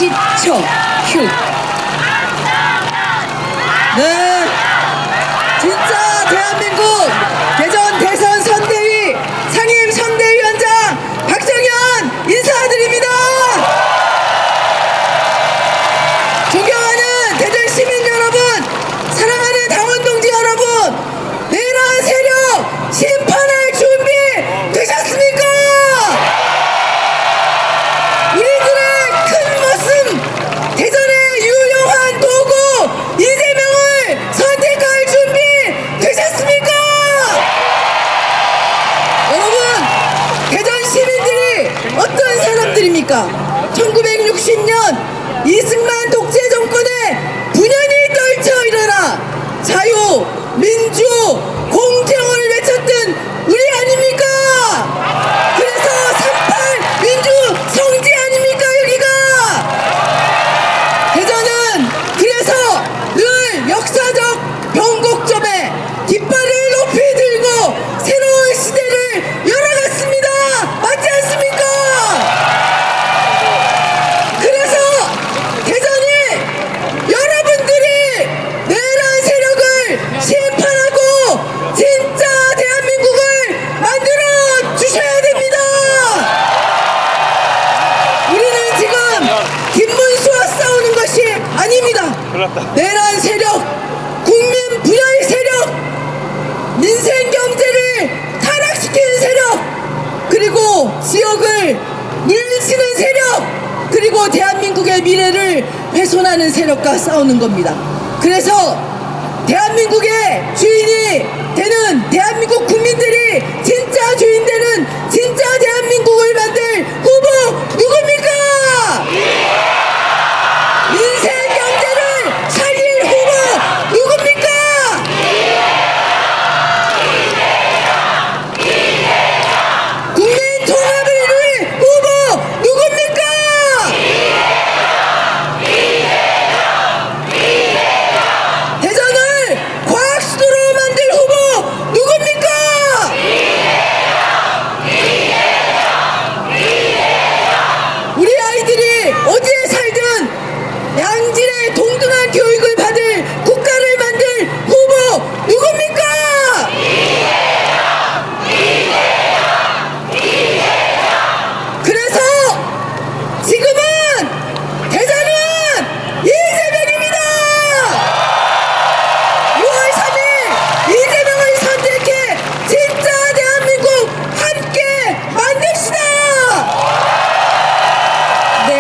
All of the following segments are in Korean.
10초 큐. 네, 진짜 대한민국 대전 대선 선대위 상임 선대위원장 박정현 인사드립니다. 존경하는 대전 시민 여러분, 사랑하는 당원 동지 여러분, 내란 세력 심판할 준비 되셨습니까? 우리들의 큰 모습, 대전의 유용한 도구 이재명을 선택할 준비 되셨습니까? 여러분, 대전 시민들이 어떤 사람들입니까? 1960년 이승만 독재 정권의 분연히 떨쳐 일어나 자유, 민주, 공정을 외쳤던 우리 아닙니까? 그래서 38 민주 성지 아닙니까 여기가? 대전은 그래서 늘 역사적 변곡점에 깃발을 높이 들고 새로운 시대를 열어갔습니다. 맞지 않습니까? 그래서 대전이 여러분들이 내란 세력을 심판하고 진짜 대한민국을 만들어 주셔야 됩니다. 우리는 지금 김문수와 싸우는 것이 아닙니다. 내란 세력, 국민 분열 세력, 민생 경제를 타락시키는 세력, 그리고 지역을 물리치는 세력, 그리고 대한민국의 미래를 훼손하는 세력과 싸우는 겁니다. 그래서 대한민국의 주인이 되는, 대한민국 국민들이 진짜 주인 되는 진짜 대한민국을 만들 후보 누굽니까? 민생 경제를 살릴 후보 누굽니까? 국민 통합을 이룰 후보 누굽니까? 대전을 과학 수도로 만들 후보 누굽니까? 우리 아이들이 어디에 살든 양질의 동등한 교육을 받을 국가를 만들 후보 누굽니까? 그래서 지금은 대전은 이재명입니다. 6월 3일 이재명을 선택해 진짜 대한민국 함께 만듭시다. 네,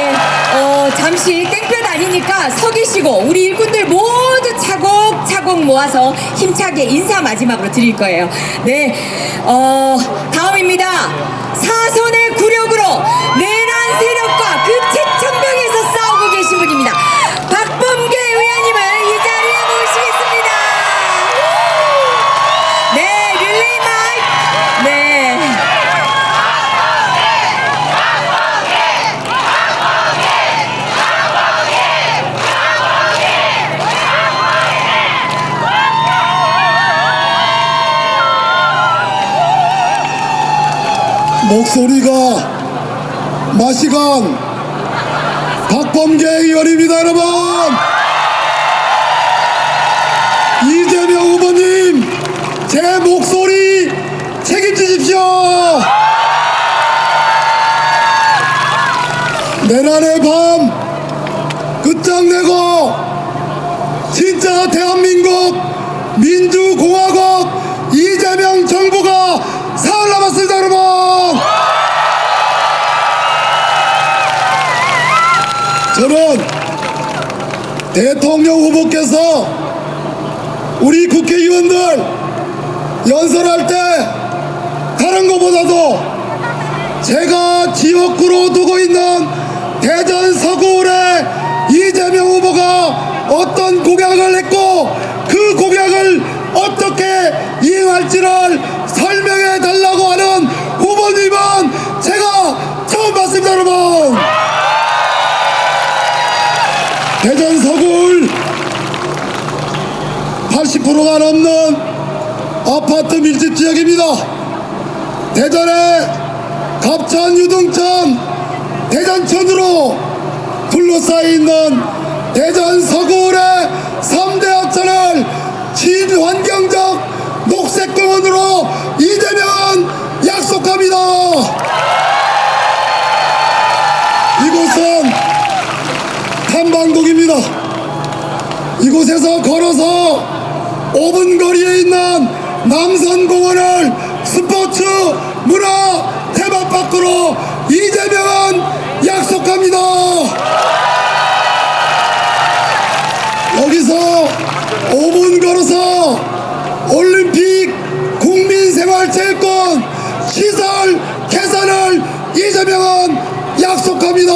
잠시 땡볕 아니니까 서 계시고 우리 일꾼들 모두 차곡차곡 모아서 힘차게 인사 마지막으로 드릴 거예요. 네, 다음입니다. 사선의 굴욕으로 내란 세력과 그 최첨병에서 싸우고 계신 분입니다. 박범계 의원님을 이 자리에 모시겠습니다. 네, 릴레이 마이크. 네. 목소리가 마시간 박범계 의원입니다. 여러분, 이재명 후보님 제 목소리 책임지십시오. 내란의 밤 끝장내고 진짜 대한민국 민주공화국 이재명 정부가 사흘 남았습니다. 여러분, 저는 대통령 후보께서 우리 국회의원들 연설할 때 다른 것보다도 제가 지역구로 두고 있는 대전 서구울에 이재명 후보가 어떤 공약을 했고 그 공약을 어떻게 이행할지를 설명해 달라고 하는 후보님은 제가 처음 봤습니다. 여러분, 대전 서구울 80%가 넘는 아파트 밀집 지역입니다. 대전의 갑천, 유등천, 대전천으로 둘러싸여 있습니다. 이곳에서 걸어서 5분 거리에 있는 남산공원을 스포츠 문화 테마파크로 이재명은 약속합니다. 여기서 5분 걸어서 올림픽 국민생활체육관 시설 개선을 이재명은 약속합니다.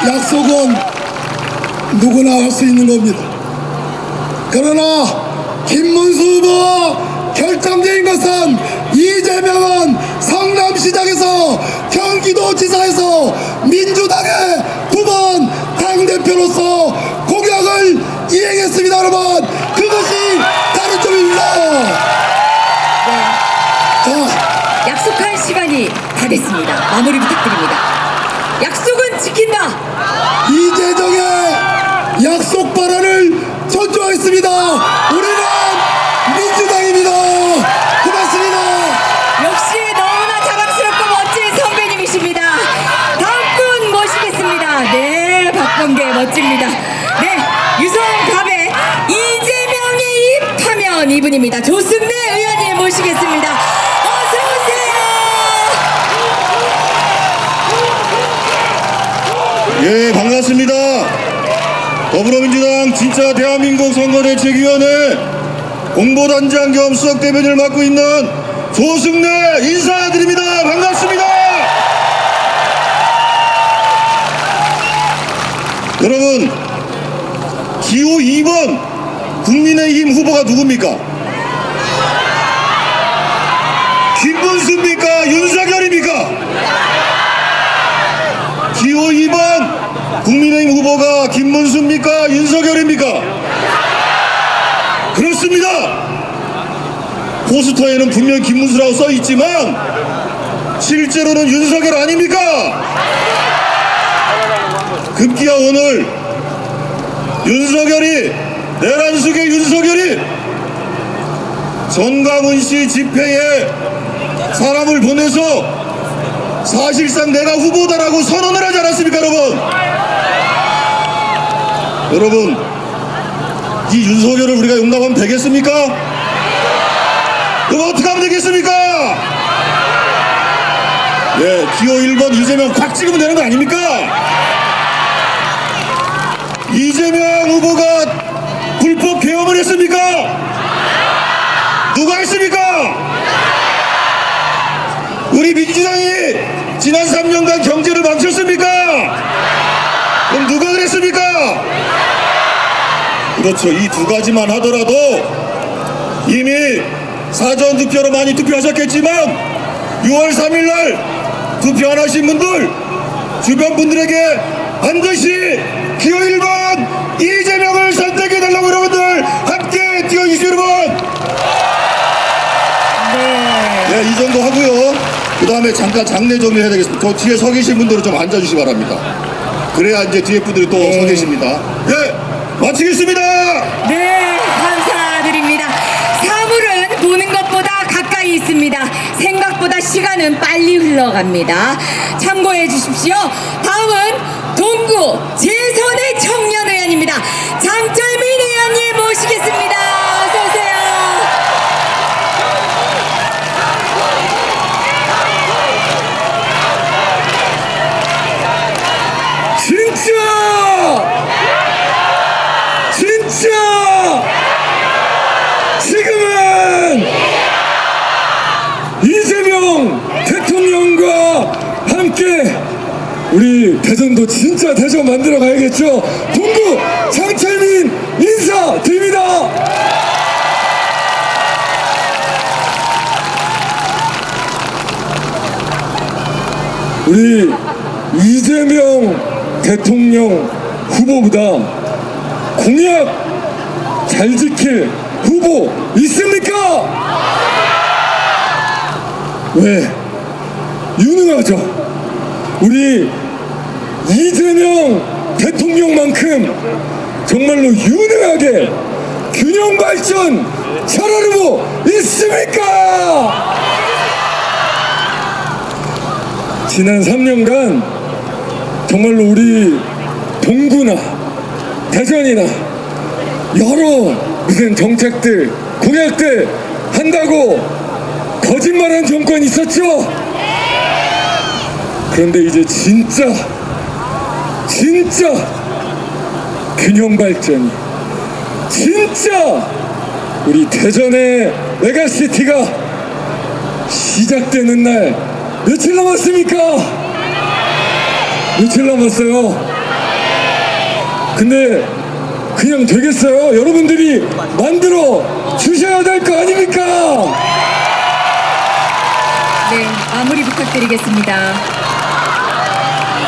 약속은 누구나 할 수 있는 겁니다. 그러나 김문수 후보와 결정적인 것은 이재명은 성남시장에서 경기도지사에서 민주당의 2번 당대표로서 공약을 이행했습니다. 여러분, 그것이 다른 점입니다. 자, 약속할 시간이 다 됐습니다. 마무리 부탁드립니다. 약속은 지킨다. 이재정의 약속 발언을 존중하겠습니다. 우리는 민주당입니다. 고맙습니다. 역시 너무나 자랑스럽고 멋진 선배님이십니다. 다음 분 모시겠습니다. 네, 박범계 멋집니다. 네, 유성갑의 이재명의 입하면 이분입니다. 조승래 의원님 모시겠습니다. 어서 오세요. 예, 반갑습니다. 더불어민주당 진짜 대한민국 선거대책위원회 공보단장 겸 수석대변인을 맡고 있는 조승래 인사드립니다. 반갑습니다. 여러분, 기호 2번 국민의힘 후보가 누굽니까? 김문수입니까? 윤석열입니까? 기호 2번 국민의힘 후보가 김문수입니까? 윤석열입니까? 그렇습니다. 포스터에는 분명 김문수라고 써있지만 실제로는 윤석열 아닙니까? 급기야 오늘 윤석열이, 내란숙의 윤석열이 전광훈씨 집회에 사람을 보내서 사실상 내가 후보다라고 선언을 하지 않았습니까, 여러분? 여러분, 이 윤석열을 우리가 용납하면 되겠습니까? 그럼 어떻게 하면 되겠습니까? 예, 기호 1번 이재명 콱 찍으면 되는 거 아닙니까? 이재명 후보가 불법 개업을 했습니까? 누가 했습니까? 우리 민주당이 지난 3년간 경제를 망쳤습니까? 그럼 누가 그랬습니까? 그렇죠. 이 두 가지만 하더라도 이미 사전투표로 많이 투표하셨겠지만 6월 3일날 투표 안 하신 분들, 주변 분들에게 반드시 기호 1번 이재명을 선택해달라고 여러분들 함께 뛰어주시죠, 여러분. 네, 이 정도 하고요. 그 다음에 잠깐 장례 정리해야 되겠습니다. 저 뒤에 서 계신 분들은 좀 앉아주시기 바랍니다. 그래야 이제 뒤에 분들이 또 서 계십니다. 네, 마치겠습니다. 네, 감사드립니다. 사물은 보는 것보다 가까이 있습니다. 생각보다 시간은 빨리 흘러갑니다. 참고해 주십시오. 다음은 동구 제3의 청년 의원입니다. 장철민 의원님 모시겠습니다. 어서 오세요. 진짜 지금은 이재명 대통령과 함께 우리 대전도 진짜 대전 만들어 가야겠죠. 동구 장철민 인사드립니다. 우리 이재명 대통령 후보보다 공약 잘 지킬 후보 있습니까? 왜? 유능하죠. 우리 이재명 대통령만큼 정말로 유능하게 균형 발전 잘하는 후보 있습니까? 지난 3년간 정말로 우리 동구나 대전이나 여러 무슨 정책들 공약들 한다고 거짓말한 정권이 있었죠. 그런데 이제 진짜 균형 발전이 진짜 우리 대전의 메가시티가 시작되는 날 며칠 남았습니까? 며칠 남았어요. 근데 그냥 되겠어요? 여러분들이 만들어 주셔야 될 거 아닙니까? 네, 마무리 부탁드리겠습니다.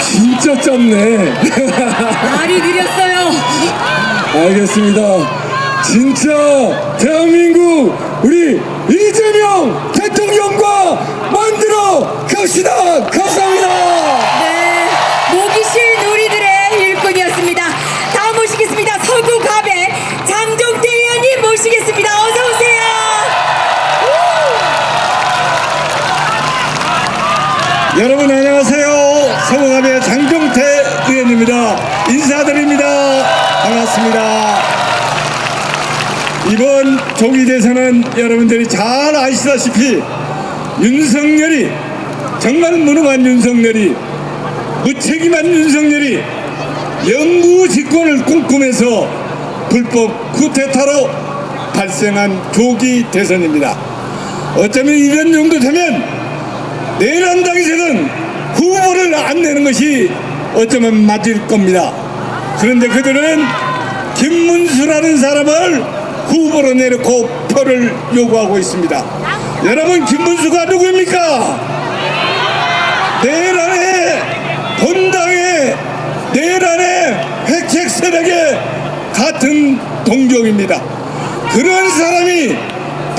진짜 짧네. 말이 느렸어요. 알겠습니다. 진짜 대한민국 우리 이재명 대통령과 만들어 갑시다. 감사합니다. 네, 모기실 놀이들의 일꾼이었습니다. 다음 모시겠습니다. 서구갑의 장종태 의원님 모시겠습니다. 어서 오세요. 여러분 안녕하세요. 서구갑의 장종태 의원입니다. 인사드립니다. 반갑습니다. 이번 조기대선은 여러분들이 잘 아시다시피 윤석열이 정말 무능한 윤석열이 무책임한 윤석열이 영구 집권을 꿈꾸면서 불법 쿠데타로 발생한 조기 대선입니다. 어쩌면 이런 정도 되면 내란당에서는 후보를 안 내는 것이 어쩌면 맞을 겁니다. 그런데 그들은 김문수라는 사람을 후보로 내놓고 표를 요구하고 있습니다. 여러분, 김문수가 누구입니까? 내란의 본당의 내란의 핵핵 세력의 같은 동족입니다. 그런 사람이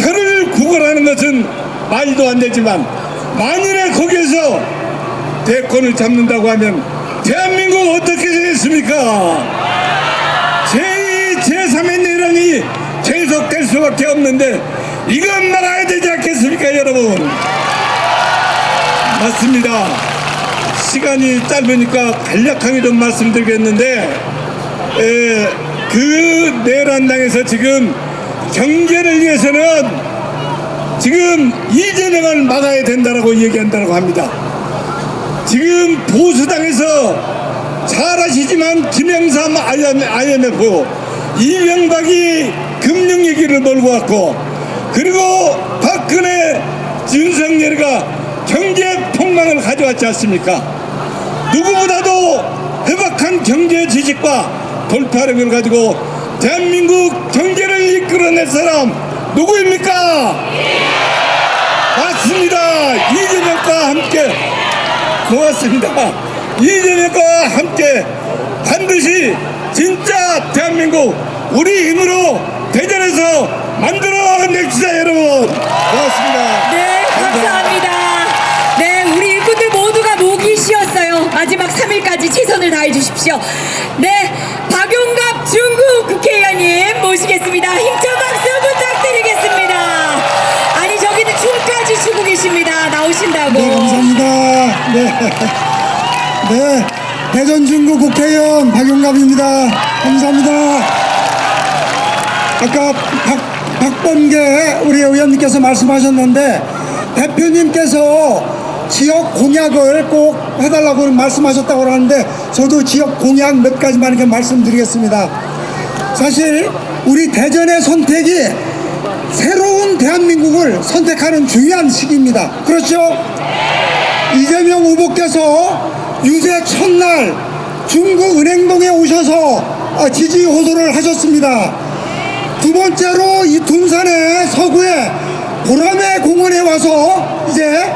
표를 구걸하는 것은 말도 안 되지만 만일에 거기에서 대권을 잡는다고 하면 대한민국 어떻게 되겠습니까? 제2, 제3의 내란이 계속될 수밖에 없는데 이건 막아야 되지 않겠습니까, 여러분? 맞습니다. 시간이 짧으니까 간략하게 좀 말씀드리겠는데 그 내란당에서 지금 경제를 위해서는 지금 이재명을 막아야 된다라고 얘기한다고 합니다. 지금 보수당에서 잘 아시지만 김영삼 IMF 이명박이 금융 얘기를 몰고 왔고 그리고 박근혜 윤석열이가 경제 폭망을 가져왔지 않습니까? 누구보다도 해박한 경제 지식과 돌파력을 가지고 대한민국 경제를 이끌어낼 사람 누구입니까? 맞습니다. 이재명과 함께 고맙습니다. 이재명과 함께 반드시 진짜 대한민국 우리 힘으로 대전에서 만들어냅시다, 여러분. 고맙습니다. 네, 감사합니다. 네, 우리 일꾼들 모두가 목이 쉬었어요. 마지막 3일까지 최선을 다해 주십시오. 네, 박용갑 중구 국회의원님 모시겠습니다. 힘찬 박수 부탁드리겠습니다. 아니, 저기는 춤까지 추고 계십니다. 나오신다고. 네, 감사합니다. 네, 대전 중구 국회의원 박용갑입니다. 감사합니다. 아까 박범계 우리 의원님께서 말씀하셨는데 대표님께서 지역 공약을 꼭 해달라고 말씀하셨다고 하는데 저도 지역 공약 몇 가지만 이렇게 말씀드리겠습니다. 사실 우리 대전의 선택이 새로운 대한민국을 선택하는 중요한 시기입니다. 그렇죠? 이재명 후보께서 유세 첫날 중구 은행동에 오셔서 지지 호소를 하셨습니다. 두 번째로 이 둔산의 서구의 보라매 공원에 와서 이제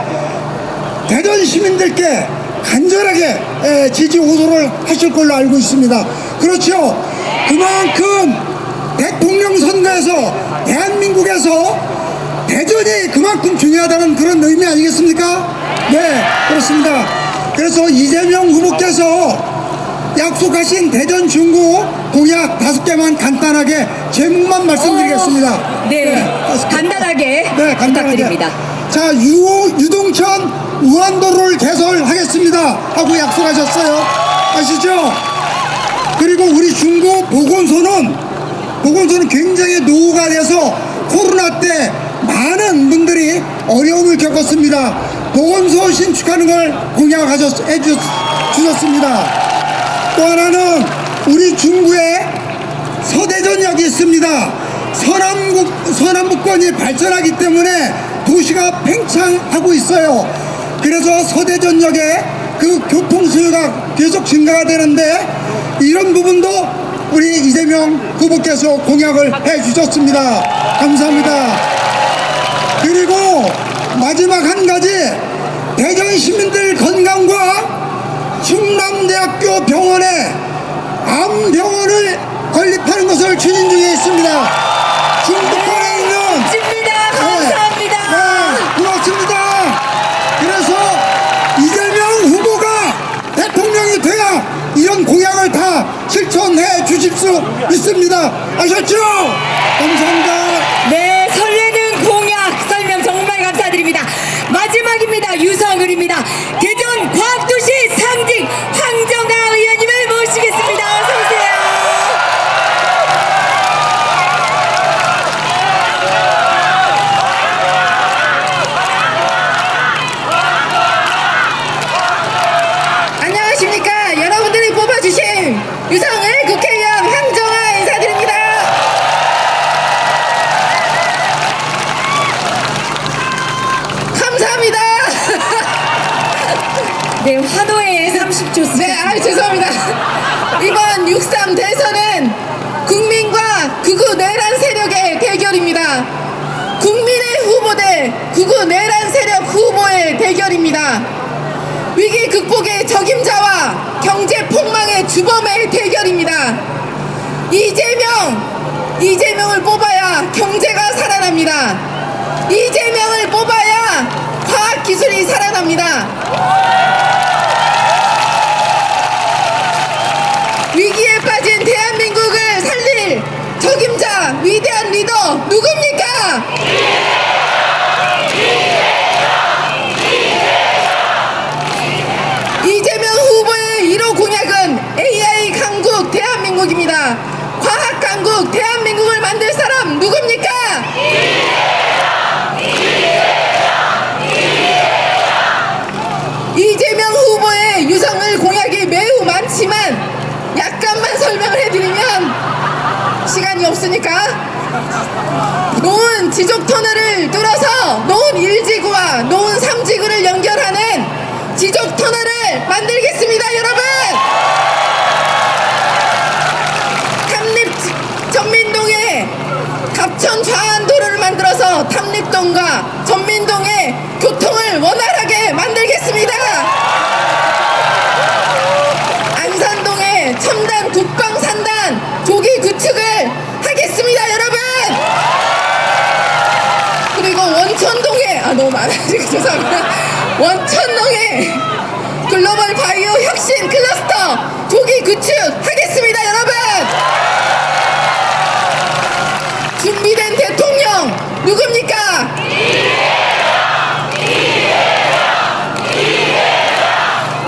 대전 시민들께 간절하게 지지 호소를 하실 걸로 알고 있습니다. 그렇죠? 그만큼 대통령 선거에서 대한민국에서 대전이 그만큼 중요하다는 그런 의미 아니겠습니까? 네, 그렇습니다. 그래서 이재명 후보께서 약속하신 대전 중구 공약 5개만 간단하게 제목만 말씀드리겠습니다. 네, 간단하게 네, 간단하게. 부탁드립니다. 자, 유동천 무한도로를 개설하겠습니다 하고 약속하셨어요. 아시죠? 그리고 우리 중구 보건소는 굉장히 노후가 돼서 코로나 때 많은 분들이 어려움을 겪었습니다. 보건소 신축하는 걸 주셨습니다. 또 하나는 우리 중구에 서대전역이 있습니다. 서남북권이 발전하기 때문에 도시가 팽창하고 있어요. 그래서 서대전역에 그 교통 수요가 계속 증가가 되는데 이런 부분도 우리 이재명 후보께서 공약을 해 주셨습니다. 감사합니다. 그리고 마지막 한 가지, 대전 시민들 건강과 충남대학교 병원에 암병원을 건립하는 것을 추진 중에 있습니다. 중부권에 있는 멋집니다. 감사합니다. 네, 고맙습니다. 그래서 이재명 후보가 대통령이 돼야 이런 공약을 다 실천해 주실 수 있습니다. 아셨죠? 감사합니다. 네, 설레는 공약 설명 정말 감사드립니다. 마지막입니다. 유성을입니다. 대전 과학도시 상징 황정아 의원님을 모시겠습니다. 어서 오세요. 안녕하십니까. 여러분들이 뽑아주신 유성을 국회의원 황정아 인사드립니다. 감사합니다. 네, 환호에 30초 쓰 네, 죄송합니다. 이번 6.3 대선은 국민과 극우 내란 세력의 대결입니다. 국민의 후보 대 극우 내란 세력 후보의 대결입니다. 위기 극복의 적임자와 경제 폭망의 주범의 대결입니다. 이재명을 뽑아야 경제가 살아납니다. 이재명을 뽑아야 과학기술이 살아납니다. 위기에 빠진 대한민국을 살릴 적임자, 위대한 리더 누굽니까? 이재명 후보의 1호 공약은 AI 강국 대한민국입니다. 과학 강국 대한민국을 만들 사람 누굽니까? 이재명 후보의 유성을 공약이 매우 많지만 약간만 설명을 해드리면 시간이 없으니까 노은 지적 터널을 뚫어서 노은 1지구와 노은 3지구를 연결하는 지적 터널을 만들겠습니다, 여러분. 탐립 전민동에 갑천 좌안도로를 만들어서 탐립동과 전민동의 교통을 원활하게 만들겠습니다. 안산동에 첨단 국방산단 조기 구축을 하겠습니다, 여러분. 그리고 원천동에 너무 많아지고 죄송합니다. 원천동에 글로벌 바이오 혁신 클러스터 조기 구축하겠습니다, 여러분. 준비된 대통령 누굽니까?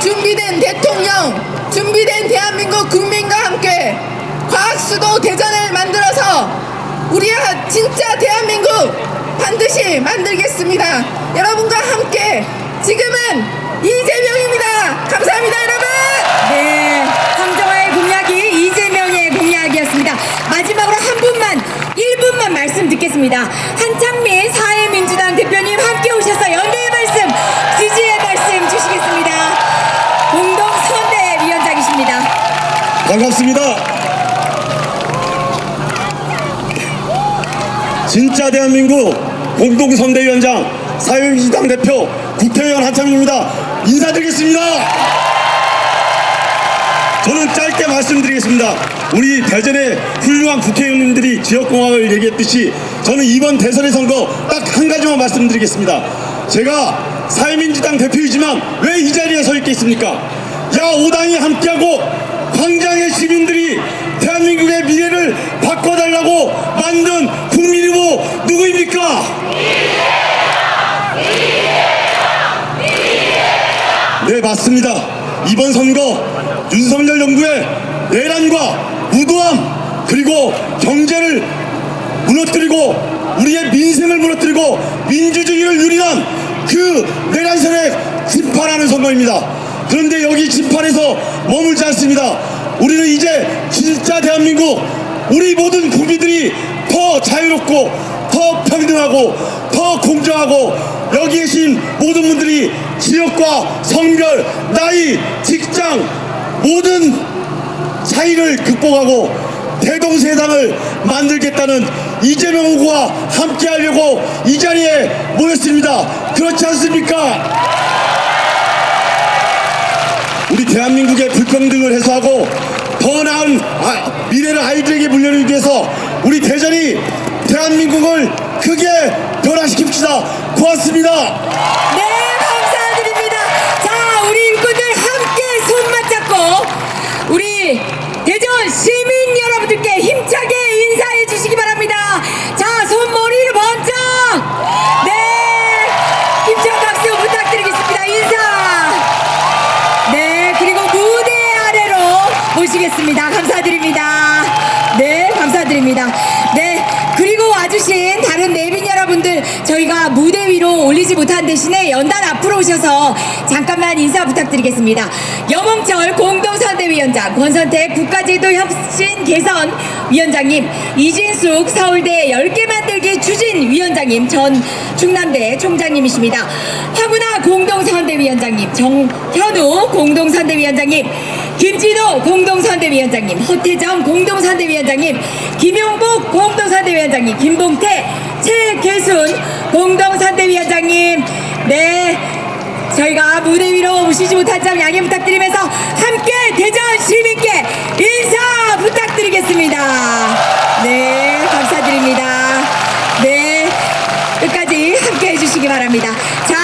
준비된 대통령, 준비된 대한민국 국민과 함께 과학수도 대전을 만들어서 우리 진짜 대한민국 반드시 만들겠습니다. 여러분과 함께 지금은 이재명입니다. 감사합니다, 여러분. 네, 황정아의 공약이 이재명의 공약이었습니다. 마지막으로 한 분만 1분만 말씀 듣겠습니다. 한창민 사회민주당 대표님 함께 오셔서 연대의 말씀, 지지의 말씀 주시겠습니다. 공동선대위원장이십니다. 반갑습니다. 진짜 대한민국 공동선대위원장 사회민주당 대표 국회의원 한창민입니다. 인사드리겠습니다. 저는 짧게 말씀드리겠습니다. 우리 대전의 훌륭한 국회의원님들이 지역공학을 얘기했듯이 저는 이번 대선의 선거 딱 한 가지만 말씀드리겠습니다. 제가 사회민주당 대표이지만 왜 이 자리에 서 있겠습니까? 야 5당이 함께하고 광장의 시민들이 대한민국의 미래를 바꿔달라고 만든 국민 후보 누구입니까? 네, 맞습니다. 이번 선거 윤석열 정부의 내란과 무도함 그리고 경제를 무너뜨리고 우리의 민생을 무너뜨리고 민주주의를 유린한 그 내란선에 심판하는 선거입니다. 그런데 여기 심판에서 머물지 않습니다. 우리는 이제 진짜 대한민국 우리 모든 국민들이 더 자유롭고 더 평등하고 더 공정하고 여기 계신 모든 분들이 지역과 성별, 나이, 직장 모든 차이를 극복하고 대동세상을 만들겠다는 이재명 후보와 함께 하려고 이 자리에 모였습니다. 그렇지 않습니까? 우리 대한민국의 불평등을 해소하고 더 나은 미래를 아이들에게 물려주기 위해서 우리 대전이 대한민국을 크게 변화시킵시다. 고맙습니다. 네, 감사드립니다. 자, 우리 일꾼들 함께 손 맞잡고 우리 대전 시민 여러분들께 힘차게 인사해 주시기 바랍니다. 자, 손머리를 번쩍. 네, 힘찬 박수 부탁드리겠습니다. 인사. 네, 그리고 무대 아래로 모시겠습니다. 감사드립니다. 네, 감사드립니다. 네, 그리고 와주신 다른 내빈 여러분들 저희가 무대 위로 올리지 못한 대신에 연단 앞으로 오셔서 잠깐만 인사 부탁드리겠습니다. 염홍철 공동선대위원장, 권선택 국가제도혁신 개선 위원장님, 이진숙 서울대 10개 만들기 추진위원장님, 전 충남대 총장님이십니다. 화구나 공동선대위원장님, 정현우 공동선대위원장님, 김진호 공동선대위원장님, 허태정 공동선대위원장님, 김용복 공동선대위원장님, 김봉태, 최계순 공동선대위원장님, 네, 저희가 무대 위로 오시지 못한 점 양해 부탁드리면서 함께 대전 시민께 인사 부탁드리겠습니다. 네, 감사드립니다. 네, 끝까지 함께 해주시기 바랍니다. 자,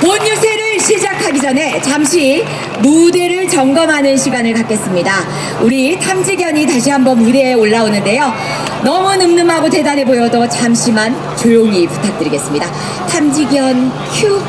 본 유세를 시작하기 전에 잠시 무대를 점검하는 시간을 갖겠습니다. 우리 탐지견이 다시 한번 무대에 올라오는데요. 너무 늠름하고 대단해 보여도 잠시만 조용히 부탁드리겠습니다. 탐지견 큐.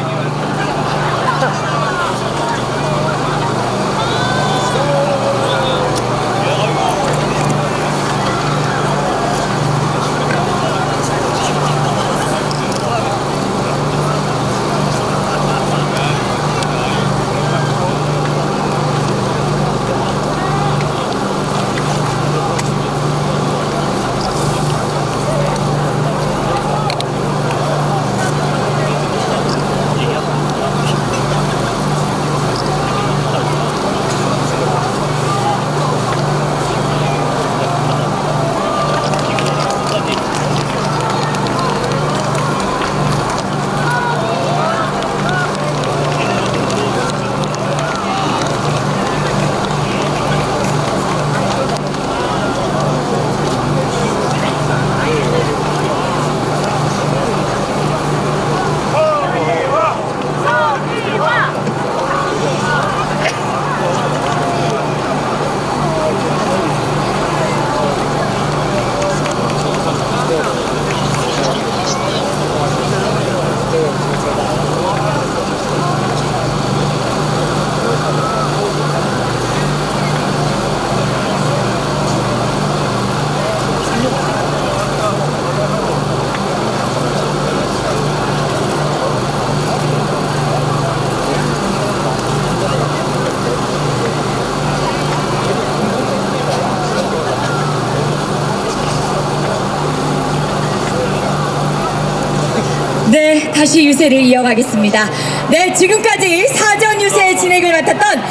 네, 다시 유세를 이어가겠습니다. 네, 지금까지 사전 유세 진행을 맡았던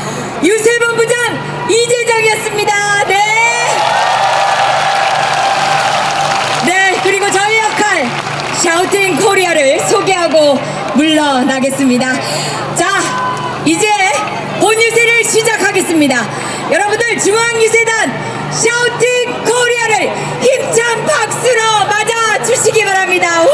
유세본부장 이재정이었습니다. 네. 네, 그리고 저희 역할 샤우팅 코리아를 소개하고 물러나겠습니다. 자, 이제 본 유세를 시작하겠습니다. 여러분들 중앙유세단 샤우팅 코리아를 힘찬 박수로 맞아 주시기 바랍니다. 우!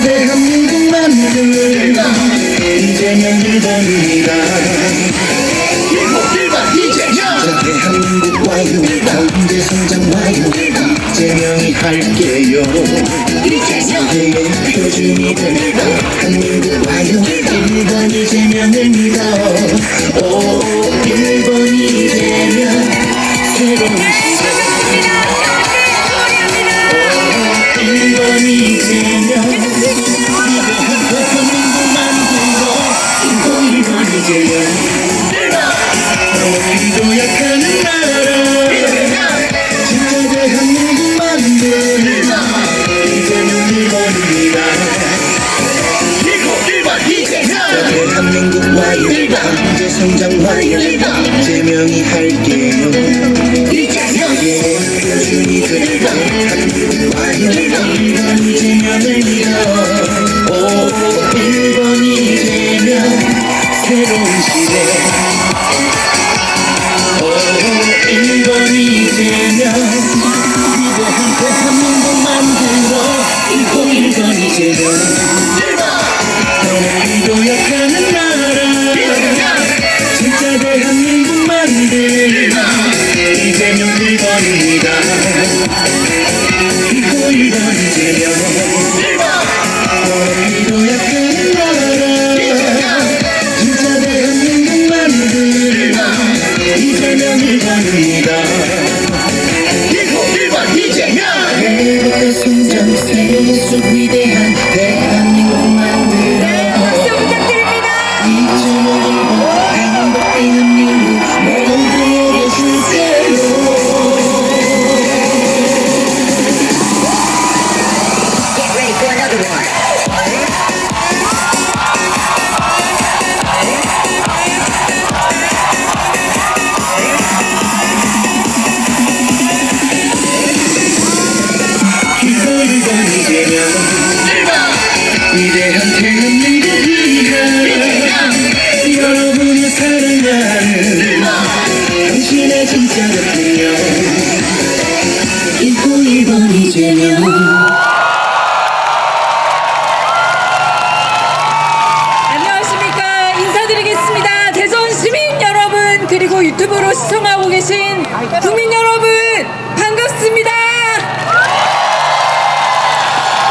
대한민국 만들 이재명 1번입니다. 1번 이재명. 자, 대한민국 와요, 경제 성장 와요, 이재명이 할게요. 세계의 표준이들 대한민국 와요, 1번 이재명을 믿어. 오, 1번 이재명 새로운 시대. 1번 이재명 위대한 대한민국 만들어. 1번 이재명 너희 도약하는 나라 진짜 대한민국 만들 이재명 1번입니다. 1번 이재명. 대한민국 와요, 경제 성장 와요, 이재명이 할게요. 세계의 표준이들 대한민국 와요, 1번 이재명을 믿어. 오, 1번 이재명 새로운 시대. 1번 이재명 위대한 대한민국 만들어. 1번 이재명 너희 도약하는 나라 진짜 대한민국 만들 이재명 1번입니다. 1번 이재명 너희 도약하는 나라 진짜 대한민국 만들 이재명 1번입니다. 1번 이재명. 회복과 성장 세속 위대한 대한민국 만들어. 박수 부탁드립니다. 이재명 1번 행복 대한민국 모두에게 줄게요. Get ready for another one. 위대한 대한민국 위한 여러분을 사랑하는 당신의 진짜 대통령 1번 이재명. 안녕하십니까. 인사드리겠습니다. 대전 시민 여러분, 그리고 유튜브로 시청하고 계신 국민 여러분, 반갑습니다.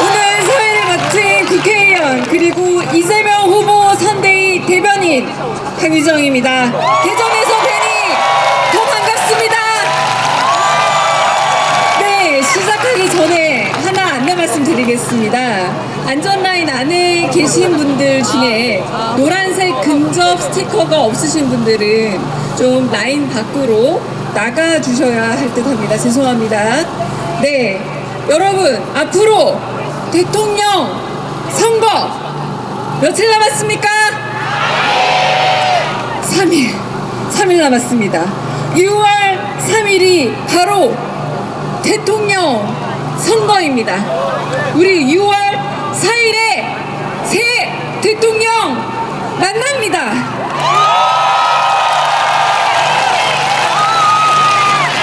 오늘 사회를 맡은 국회의원, 그리고 이재명 후보 선대위 대변인 강유정입니다. 대전에서 뵈니 더 반갑습니다. 네, 시작하기 전에 하나 안내 말씀드리겠습니다. 안전라인 안에 계신 분들 중에 노란색 근접 스티커가 없으신 분들은 좀 라인 밖으로 나가 주셔야 할 듯 합니다. 죄송합니다. 네, 여러분, 앞으로 대통령 선거 며칠 남았습니까? 3일 남았습니다. 6월 3일이 바로 대통령 선거입니다. 우리 6월 4일에 새 대통령 만납니다.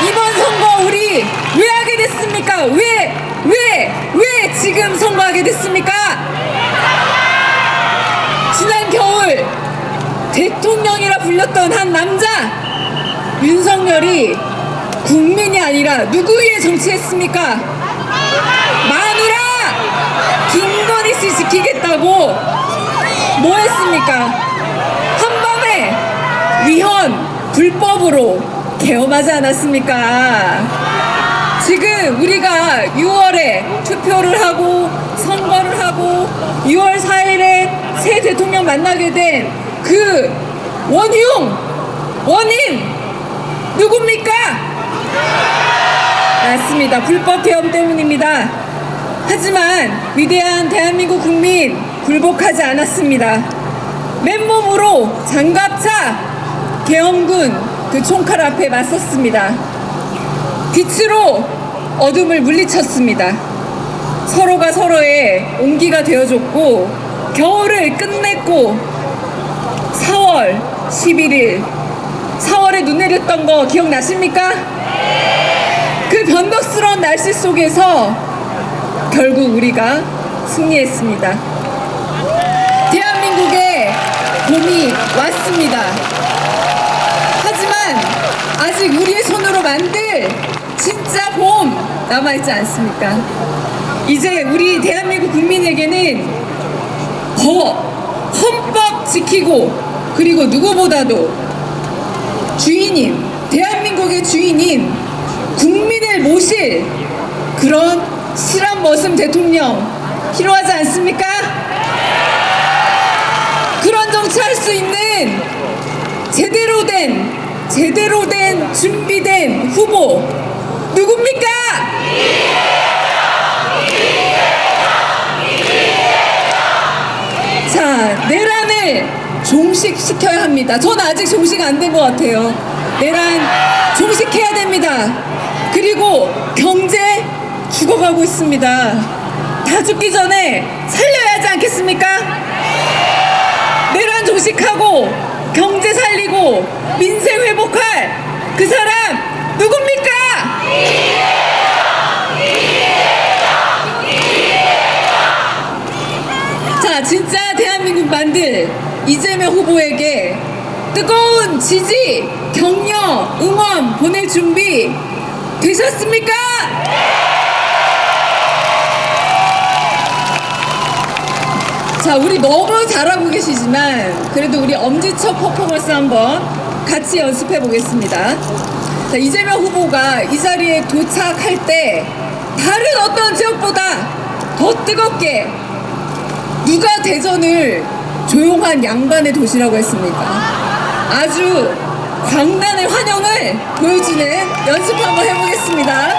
이번 선거 우리 왜 하게 됐습니까? 왜 지금 선거하게 됐습니까? 지난 겨울 대통령이라 불렸던 한 남자 윤석열이 국민이 아니라 누구 위해 정치했습니까? 마누라 김건희 씨 지키겠다고 뭐 했습니까? 한밤에 위헌 불법으로 계엄하지 않았습니까? 지금 우리가 6월에 투표를 하고 선거를 하고 6월 4일에 새 대통령 만나게 된 그 원인 누굽니까? 맞습니다. 불법 계엄 때문입니다. 하지만 위대한 대한민국 국민 굴복하지 않았습니다. 맨몸으로 장갑차 계엄군 그 총칼 앞에 맞섰습니다. 빛으로 어둠을 물리쳤습니다. 서로가 서로의 온기가 되어줬고 겨울을 끝냈고 4월 11일 4월에 눈 내렸던 거 기억나십니까? 그 변덕스러운 날씨 속에서 결국 우리가 승리했습니다. 대한민국의 봄이 왔습니다. 하지만 아직 우리의 손으로 만들 진짜 봄 남아있지 않습니까? 이제 우리 대한민국 국민에게는 헌법 지키고 그리고 누구보다도 주인인, 대한민국의 주인인 국민을 모실 그런 실한 머슴 대통령 필요하지 않습니까? 그런 정치할 수 있는 제대로 된 준비된 후보 누굽니까? 자, 내란을 종식시켜야 합니다. 전 아직 종식 안 된 것 같아요. 내란 종식해야 됩니다. 그리고 경제 죽어가고 있습니다. 다 죽기 전에 살려야 하지 않겠습니까? 내란 종식하고 경제 살리고 민생 회복할 그 사람 누굽니까? 자, 진짜 대한민국 만들 이재명 후보에게 뜨거운 지지, 격려, 응원 보낼 준비 되셨습니까? 자, 우리 너무 잘하고 계시지만 그래도 우리 엄지척 퍼포먼스 한번 같이 연습해 보겠습니다. 자, 이재명 후보가 이 자리에 도착할 때 다른 어떤 지역보다 더 뜨겁게 누가 대전을 조용한 양반의 도시라고 했습니까? 아주 광란의 환영을 보여주는 연습 한번 해보겠습니다.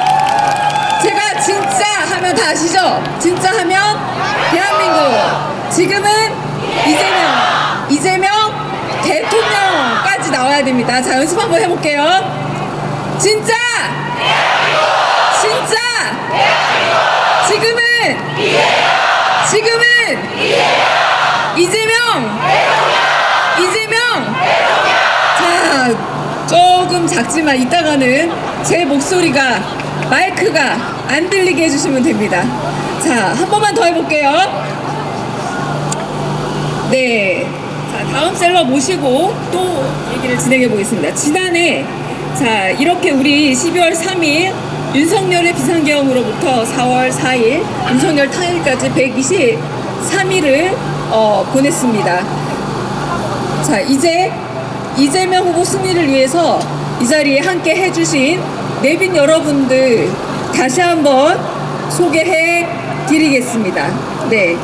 제가 진짜 하면 다 아시죠? 진짜 하면 대한민국, 지금은 이재명 대통령까지 나와야 됩니다. 자, 연습 한번 해볼게요. 진짜 지금은 이재명. 자, 조금 작지만 이따가는 제 목소리가 마이크가 안 들리게 해주시면 됩니다. 자, 한 번만 더 해볼게요. 네. 자, 다음 셀러 모시고 또 얘기를 진행해 보겠습니다. 지난해, 자, 이렇게 우리 12월 3일 윤석열의 비상계엄으로부터 4월 4일 윤석열 탄핵까지 123일을 보냈습니다. 자, 이제 이재명 후보 승리를 위해서 이 자리에 함께 해주신 내빈 여러분들 다시 한번 소개해 드리겠습니다. 네.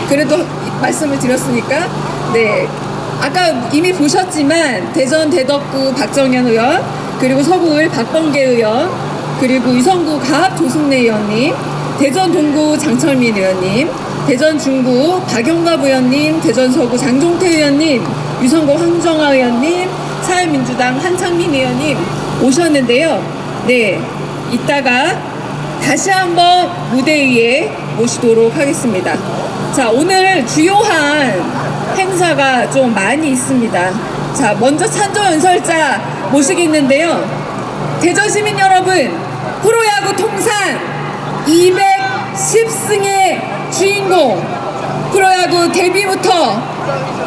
그래도 말씀을 드렸으니까, 네. 아까 이미 보셨지만 대전 대덕구 박정현 의원, 그리고 서구을 박범계 의원, 그리고 이성구 가합 조승래 의원님, 대전 동구 장철민 의원님, 대전 중구 박용갑 의원님, 대전 서구 장종태 의원님, 유성구 황정아 의원님, 사회민주당 한창민 의원님 오셨는데요. 네, 이따가 다시 한번 무대 위에 모시도록 하겠습니다. 자, 오늘 주요한 행사가 좀 많이 있습니다. 자, 먼저 찬조 연설자 모시겠는데요. 대전 시민 여러분, 프로야구 통산 210승의 주인공, 프로야구 데뷔부터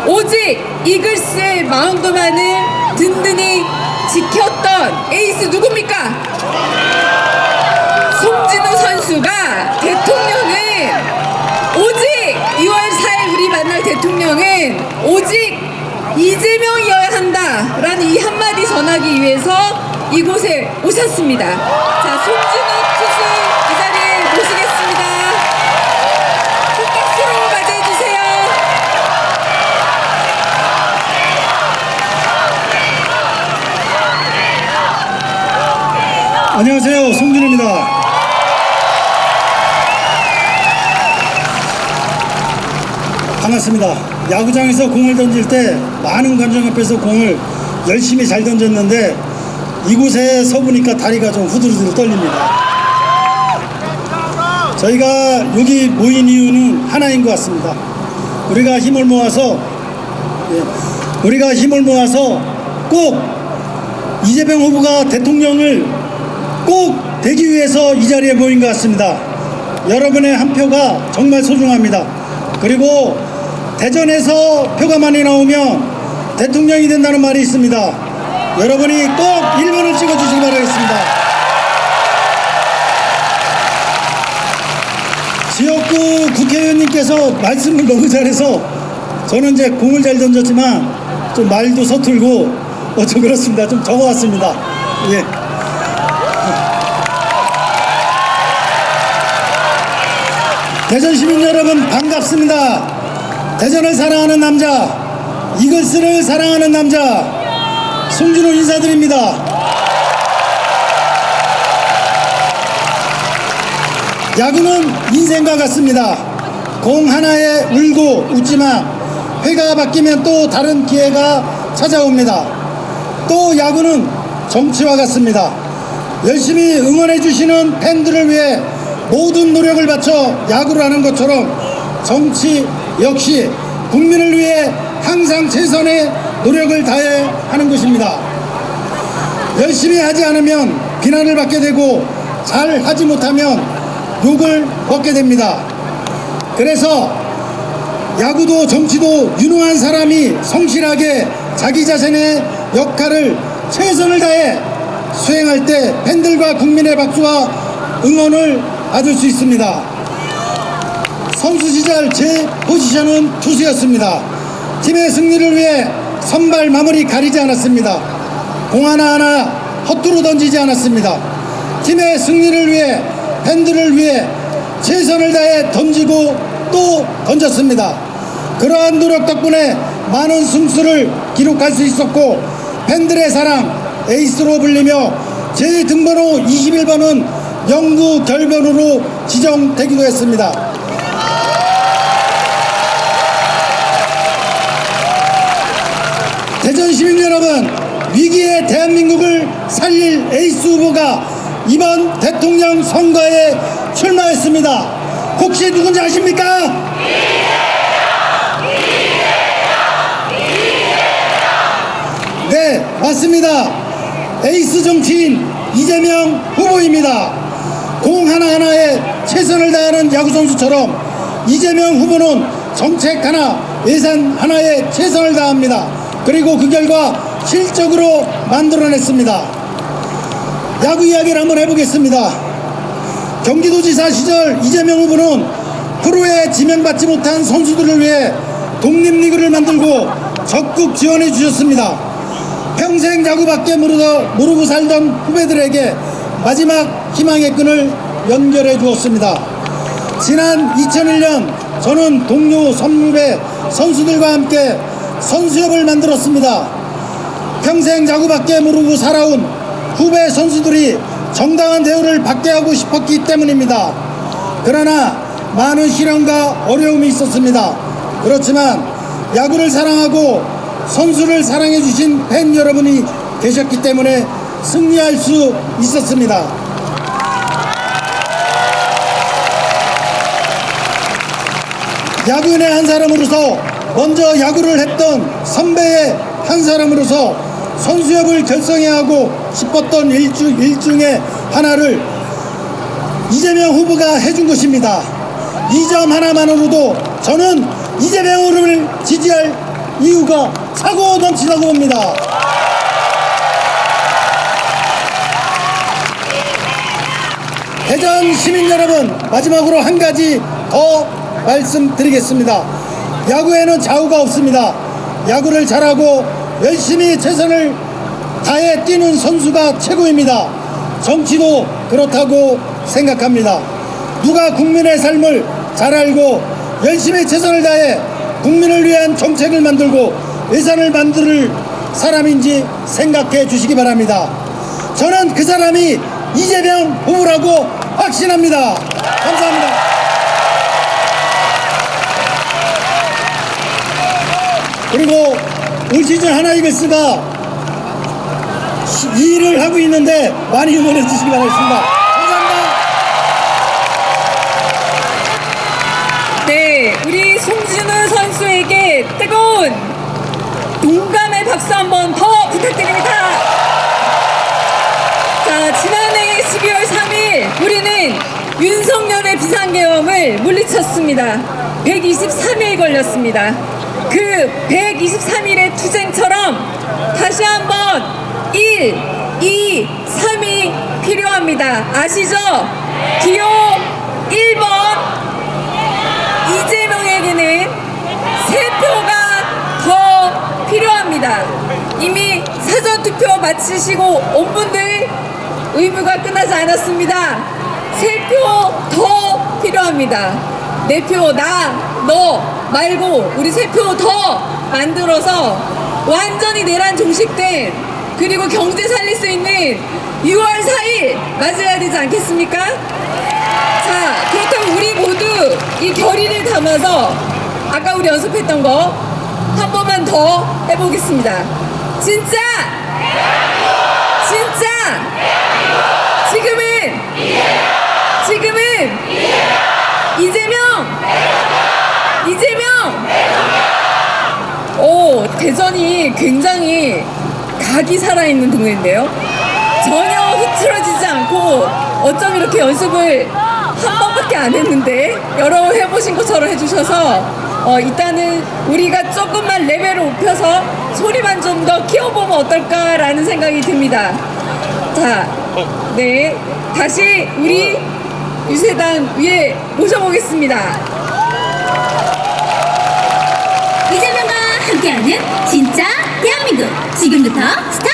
오직 이글스의 마운드만을 든든히 지켰던 에이스 누굽니까? 송진우 선수가 대통령은 오직 2월 4일 우리 만날 대통령은 오직 이재명이어야 한다라는 이 한마디 전하기 위해서 이곳에 오셨습니다. 자, 송진우 투수 이 자리에 모시겠습니다. 큰 박수로 맞이해주세요. 안녕하세요, 송진우입니다. 반갑습니다. 야구장에서 공을 던질 때 많은 관중 앞에서 공을 열심히 잘 던졌는데 이곳에 서보니까 다리가 좀 후들후들 떨립니다. 저희가 여기 모인 이유는 하나인 것 같습니다. 우리가 힘을 모아서 꼭 이재명 후보가 대통령을 꼭 되기 위해서 이 자리에 모인 것 같습니다. 여러분의 한 표가 정말 소중합니다. 그리고 대전에서 표가 많이 나오면 대통령이 된다는 말이 있습니다. 여러분이 꼭 1번을 찍어주시기 바라겠습니다. 지역구 국회의원님께서 말씀을 너무 잘해서 저는 이제 공을 잘 던졌지만 좀 말도 서툴고 좀 그렇습니다. 좀 적어왔습니다. 예. 대전 시민 여러분 반갑습니다. 대전을 사랑하는 남자, 이글스를 사랑하는 남자 송준호 인사드립니다. 야구는 인생과 같습니다. 공 하나에 울고 웃지만 회가 바뀌면 또 다른 기회가 찾아옵니다. 또 야구는 정치와 같습니다. 열심히 응원해 주시는 팬들을 위해 모든 노력을 바쳐 야구를 하는 것처럼 정치 역시 국민을 위해 항상 최선의 노력을 다해 하는 것입니다. 열심히 하지 않으면 비난을 받게 되고 잘 하지 못하면 욕을 먹게 됩니다. 그래서 야구도 정치도 유능한 사람이 성실하게 자기 자신의 역할을 최선을 다해 수행할 때 팬들과 국민의 박수와 응원을 받을 수 있습니다. 선수 시절 제 포지션은 투수였습니다. 팀의 승리를 위해 선발 마무리 가리지 않았습니다. 공 하나하나 허투루 던지지 않았습니다. 팀의 승리를 위해 팬들을 위해 최선을 다해 던지고 또 던졌습니다. 그러한 노력 덕분에 많은 승수를 기록할 수 있었고 팬들의 사랑 에이스로 불리며 제 등번호 21번은 영구 결번으로 지정되기도 했습니다. 대전 시민 여러분, 위기의 대한민국을 살릴 에이스 후보가 이번 대통령 선거에 출마했습니다. 혹시 누군지 아십니까? 네, 맞습니다. 에이스 정치인 이재명 후보입니다. 공 하나하나에 최선을 다하는 야구선수처럼 이재명 후보는 정책 하나, 예산 하나에 최선을 다합니다. 그리고 그 결과 실적으로 만들어냈습니다. 야구 이야기를 한번 해보겠습니다. 경기도지사 시절 이재명 후보는 프로에 지명받지 못한 선수들을 위해 독립리그를 만들고 적극 지원해 주셨습니다. 평생 야구밖에 모르고 살던 후배들에게 마지막 희망의 끈을 연결해 주었습니다. 지난 2001년 저는 동료 선후배 선수들과 함께 선수협을 만들었습니다. 평생 야구밖에 모르고 살아온 후배 선수들이 정당한 대우를 받게 하고 싶었기 때문입니다. 그러나 많은 시련과 어려움이 있었습니다. 그렇지만 야구를 사랑하고 선수를 사랑해 주신 팬 여러분이 계셨기 때문에 승리할 수 있었습니다. 야구인의 한 사람으로서 먼저 야구를 했던 선배의 한 사람으로서 선수협을 결성해야 하고 싶었던 일 중에 하나를 이재명 후보가 해준 것입니다. 이 점 하나만으로도 저는 이재명 후보를 지지할 이유가 차고 넘치다고 봅니다. 대전 시민 여러분, 마지막으로 한 가지 더 말씀드리겠습니다. 야구에는 좌우가 없습니다. 야구를 잘하고 열심히 최선을 다해 뛰는 선수가 최고입니다. 정치도 그렇다고 생각합니다. 누가 국민의 삶을 잘 알고 열심히 최선을 다해 국민을 위한 정책을 만들고 예산을 만들 사람인지 생각해 주시기 바랍니다. 저는 그 사람이 이재명 후보라고 확신합니다. 감사합니다. 그리고 올 시즌 하나이글스가 2위를 하고 있는데 많이 응원해 주시기 바라겠습니다. 감사합니다. 네, 우리 송준호 선수에게 뜨거운 동감의 박수 한번 더 부탁드립니다. 자, 지난해 12월 3일 우리는 윤석열의 비상계엄을 물리쳤습니다. 123일 걸렸습니다. 그 123일의 투쟁처럼 다시 한번 1, 2, 3이 필요합니다. 아시죠? 기호 1번 이재명에게는 3표가 더 필요합니다. 이미 사전투표 마치시고 온 분들 의무가 끝나지 않았습니다. 3표 더 필요합니다. 4표 너 말고 우리 3표 더 만들어서 완전히 내란 종식된 그리고 경제 살릴 수 있는 6월 4일 맞아야 되지 않겠습니까? 자, 그렇다면 우리 모두 이 결의를 담아서 아까 우리 연습했던 거 한 번만 더 해보겠습니다. 진짜 지금은 이재명 오, 대전이 굉장히 각이 살아있는 동네인데요. 전혀 흐트러지지 않고 어쩜 이렇게 연습을 한 번밖에 안 했는데 여러 번 해보신 것처럼 해주셔서 일단은 우리가 조금만 레벨을 높여서 소리만 좀 더 키워보면 어떨까라는 생각이 듭니다. 자, 네, 다시 우리 유세단 위에 모셔보겠습니다. 이재명과 함께하는 진짜 대한민국 지금부터 스타트!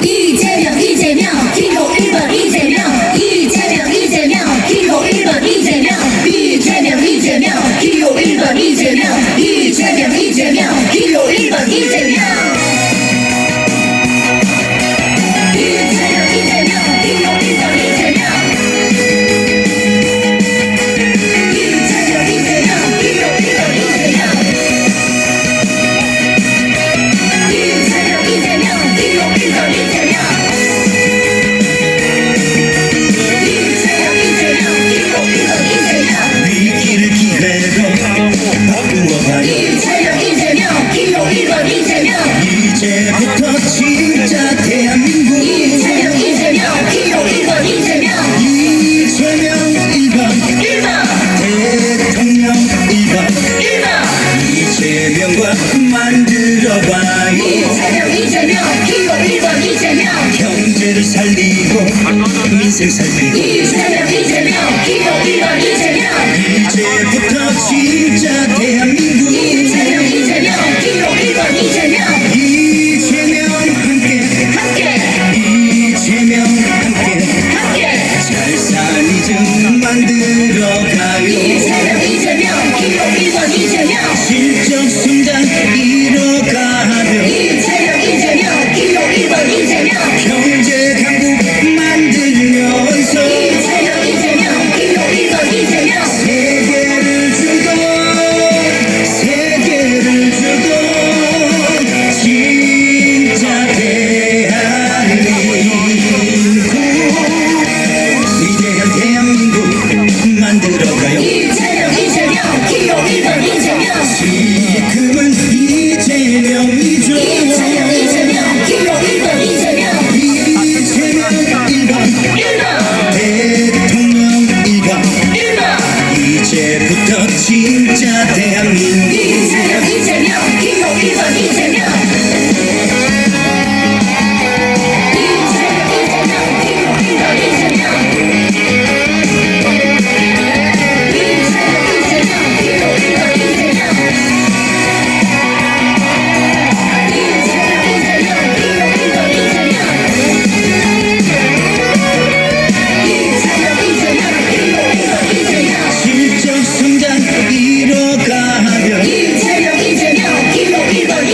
이재명 기호 1번 이재명 기호 1번 이재명 기호 1번 이재명 기호 1번 이재명 위기를 기회로 바꾸어봐요. 기호 1번 이재명 이제부터 진짜 대한민국 기호 1번 이재명 이재명 1번 대통령 1번 이재명과 만들어봐요. 기호 1번 이재명 경제를 살리고 민생 살리고 기호 1번 이재명 이제부터 진짜 대한민국 기호 1번 이재명 이재명 함께 이재명 함께 잘 사는 좀 만들어가요. 이재명 기호 1번 이재명 실적 성장 이뤄가며 이재명 기호 1번 이재명 경제 강국 만들면서 이재명 기호 1번 이재명 세계를 주던 진짜 대한민국 위대한 대한민국 만들어가요. 이재명 기호 1번 이재명 지금은 이재명이죠. 이재명 기호 1번 이재명 이재명 1번 1번 대통령 1번 1번 이제부터 진짜 대한민국 이재명 기호 1번 이재명 실적 성장 이뤄가며 이재명 기호 1번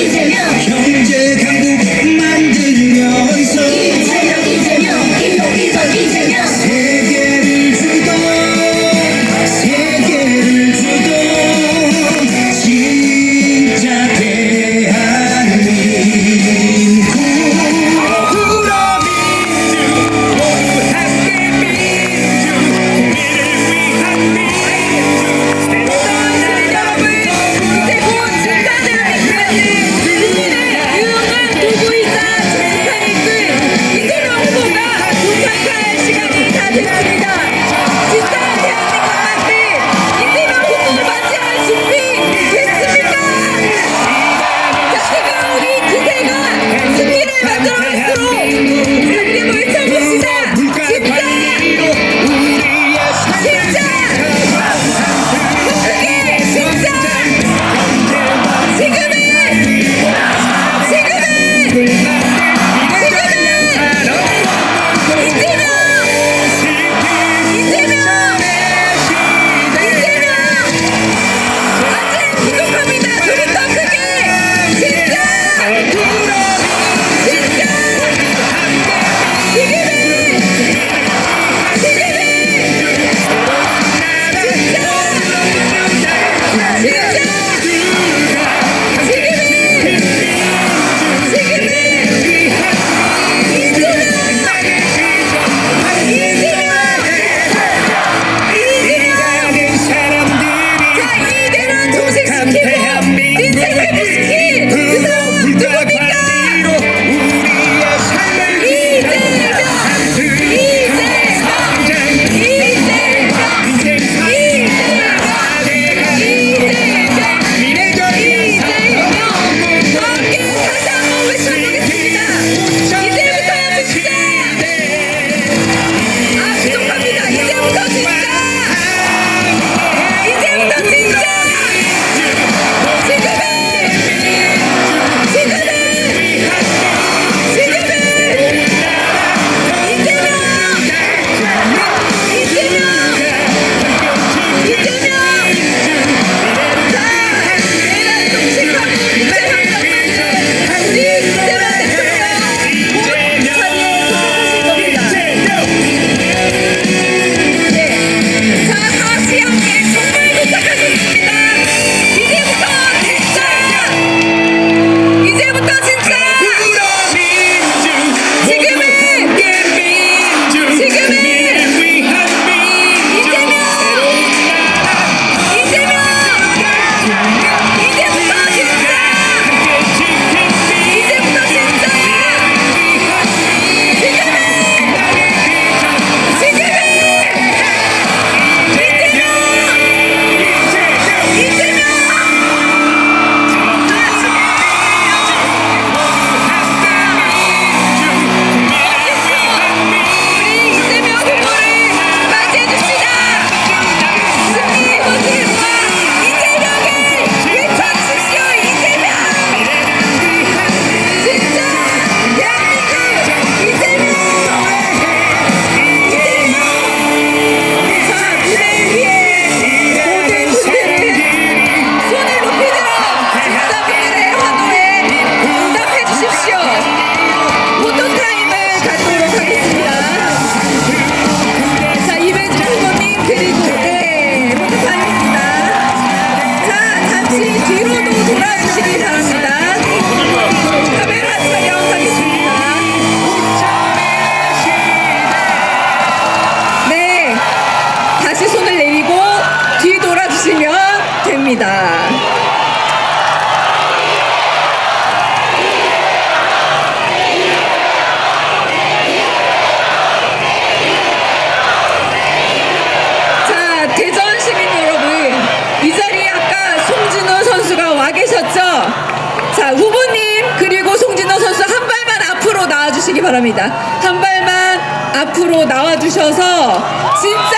바랍니다. 한 발만 앞으로 나와주셔서 진짜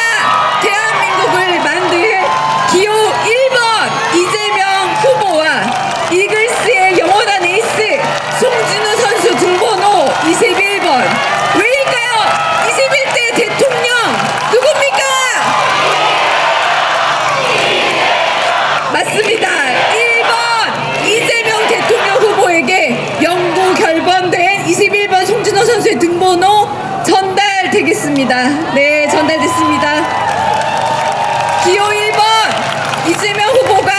대한민국을 만들 기호 1번 이재명 후보와 이글스의 영원한 에이스 송진우 선수 등번호 21번 왜일까요? 21대 대통령 누굽니까? 맞습니다. 1번 이재명 대통령 후보에게 영구 결번된 21번 송진호 선수의 등번호 전달되겠습니다. 네, 전달됐습니다. 기호 1번 이재명 후보가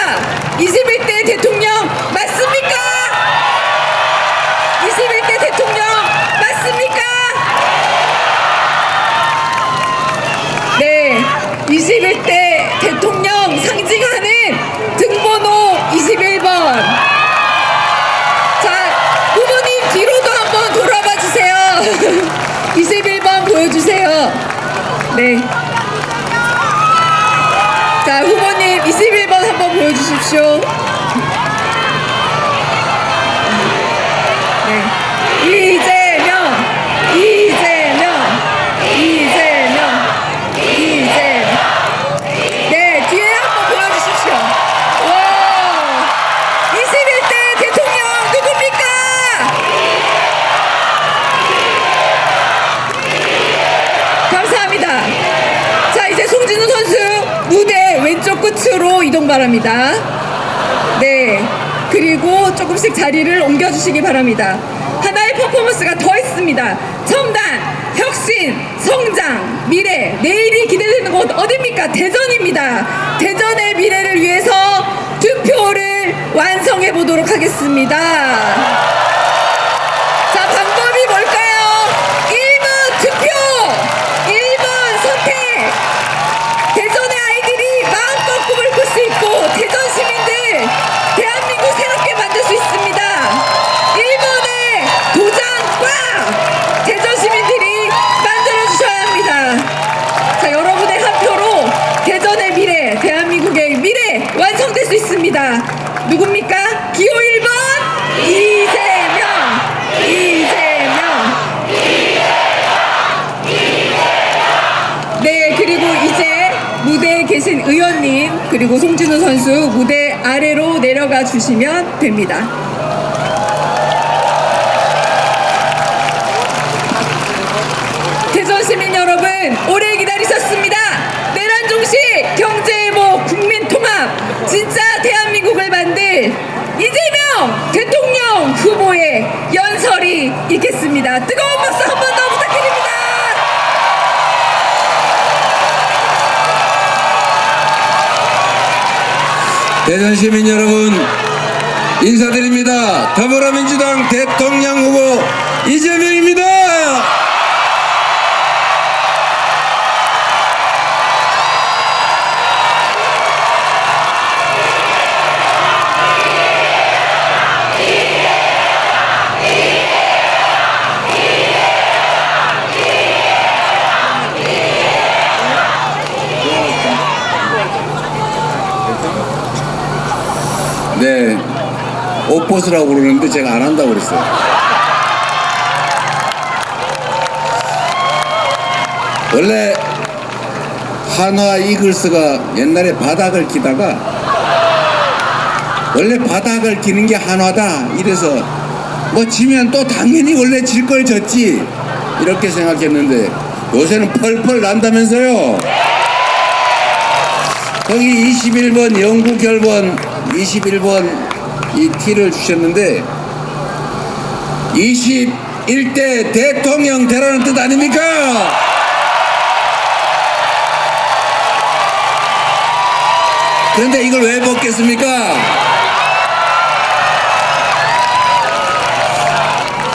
21대 대통령 맞습니까? 21대 대통령 맞습니까? 네, 21대 대통령 상징하는 등번호 21번. 자, 후보님 뒤로도 한번 돌아봐 주세요. 21번 보여주세요. 네. 자, 후보님 21번 한번 보여주십시오. 네. 이재명, 이재명, 이재명, 이재명. 네, 뒤에 한번 보여주십시오. 와, 21대 대통령 누굽니까? 감사합니다. 자, 이제 송진우 선수 무대 왼쪽 끝으로 이동 바랍니다. 네, 그리고 조금씩 자리를 옮겨주시기 바랍니다. 하나의 퍼포먼스가 더 있습니다. 첨단, 혁신, 성장, 미래, 내일이 기대되는 곳 어딥니까? 대전입니다. 대전의 미래를 위해서 투표를 완성해 보도록 하겠습니다. 자, 방법이 뭘까요? 1번 투표, 1번 선택. 대전의 아이들이 마음껏 꿈을 꿀 수 있고 대전 시민들 대한민국 새롭게 만들 수 있습니다. 1번의 도장과 대전 시민들이 만들어주셔야 합니다. 자, 여러분의 한 표로 대전의 미래, 대한민국의 미래 완성될 수 있습니다. 누굽니까? 기호 1번 이재명, 이재명. 네, 그리고 이제 무대에 계신 의원님 그리고 송진우 선수 무대 아래로 내려가 주시면 됩니다. 대전 시민 여러분, 오래 기다리셨습니다. 내란 종식, 경제회복, 국민통합, 진짜 대한민국을 만들 이재명 대통령 후보의 연설이 있겠습니다. 뜨거운 박수 한 번 더 부탁드립니다. 대전 시민 여러분 인사드립니다. 더불어민주당 대통령 후보 이재명입니다. 네, 옷 벗으라고 그러는데 제가 안 한다고 그랬어요. 원래 한화 이글스가 옛날에 바닥을 기다가 원래 바닥을 기는 게 한화다 이래서 뭐 지면 또 당연히 원래 질 걸 졌지 이렇게 생각했는데 요새는 펄펄 난다면서요. 거기 21번 영구 결번 21번 이 티를 주셨는데 21대 대통령 되라는 뜻 아닙니까? 그런데 이걸 왜 벗겠습니까?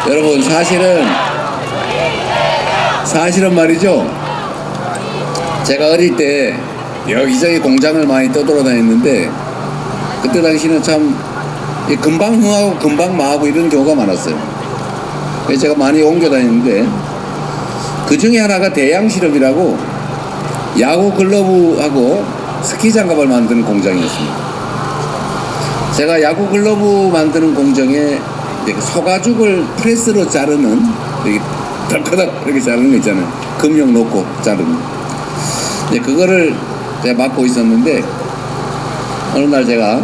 여러분 사실은 말이죠. 제가 어릴 때 여기저기 공장을 많이 떠돌아다녔는데 그때 당시는 참 금방 흥하고 금방 망하고 이런 경우가 많았어요. 그래서 제가 많이 옮겨 다녔는데 그 중에 하나가 대양실업이라고 야구 글러브하고 스키 장갑을 만드는 공장이었습니다. 제가 야구 글러브 만드는 공정에 소가죽을 프레스로 자르는 덜커덕 이렇게 자르는 거 있잖아요. 금형 놓고 자르는. 이제 그거를 제가 맡고 있었는데 어느 날 제가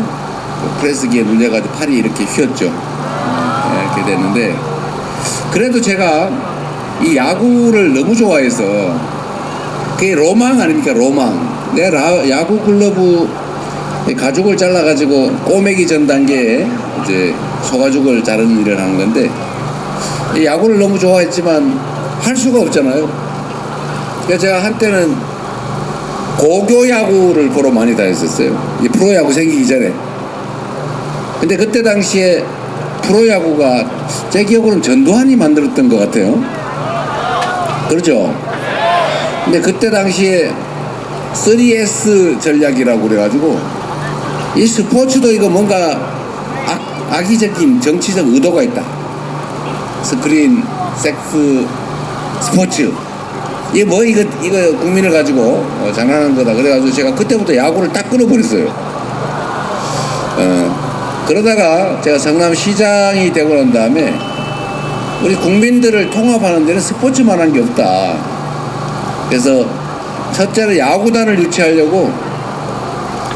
프레스기에 눌려가지고 팔이 이렇게 휘었죠. 이렇게 됐는데 그래도 제가 이 야구를 너무 좋아해서 그게 로망 아닙니까? 로망. 내가 야구 글러브 가죽을 잘라가지고 꼬매기 전 단계에 이제 소가죽을 자르는 일을 하는 건데 이 야구를 너무 좋아했지만 할 수가 없잖아요. 그래서 제가 한때는 고교 야구를 보러 많이 다녔었어요. 이 프로야구 생기기 전에. 근데 그때 당시에 프로야구가 제 기억으로는 전두환이 만들었던 것 같아요. 그렇죠? 근데 그때 당시에 3S 전략이라고 그래가지고 이 스포츠도 이거 뭔가 악의적인 정치적 의도가 있다. 스크린, 섹스, 스포츠. 이게 뭐 이거 국민을 가지고 장난하는 거다. 그래가지고 제가 그때부터 야구를 딱 끊어버렸어요. 그러다가 제가 성남시장이 되고 난 다음에 우리 국민들을 통합하는 데는 스포츠만 한 게 없다. 그래서 첫째로 야구단을 유치하려고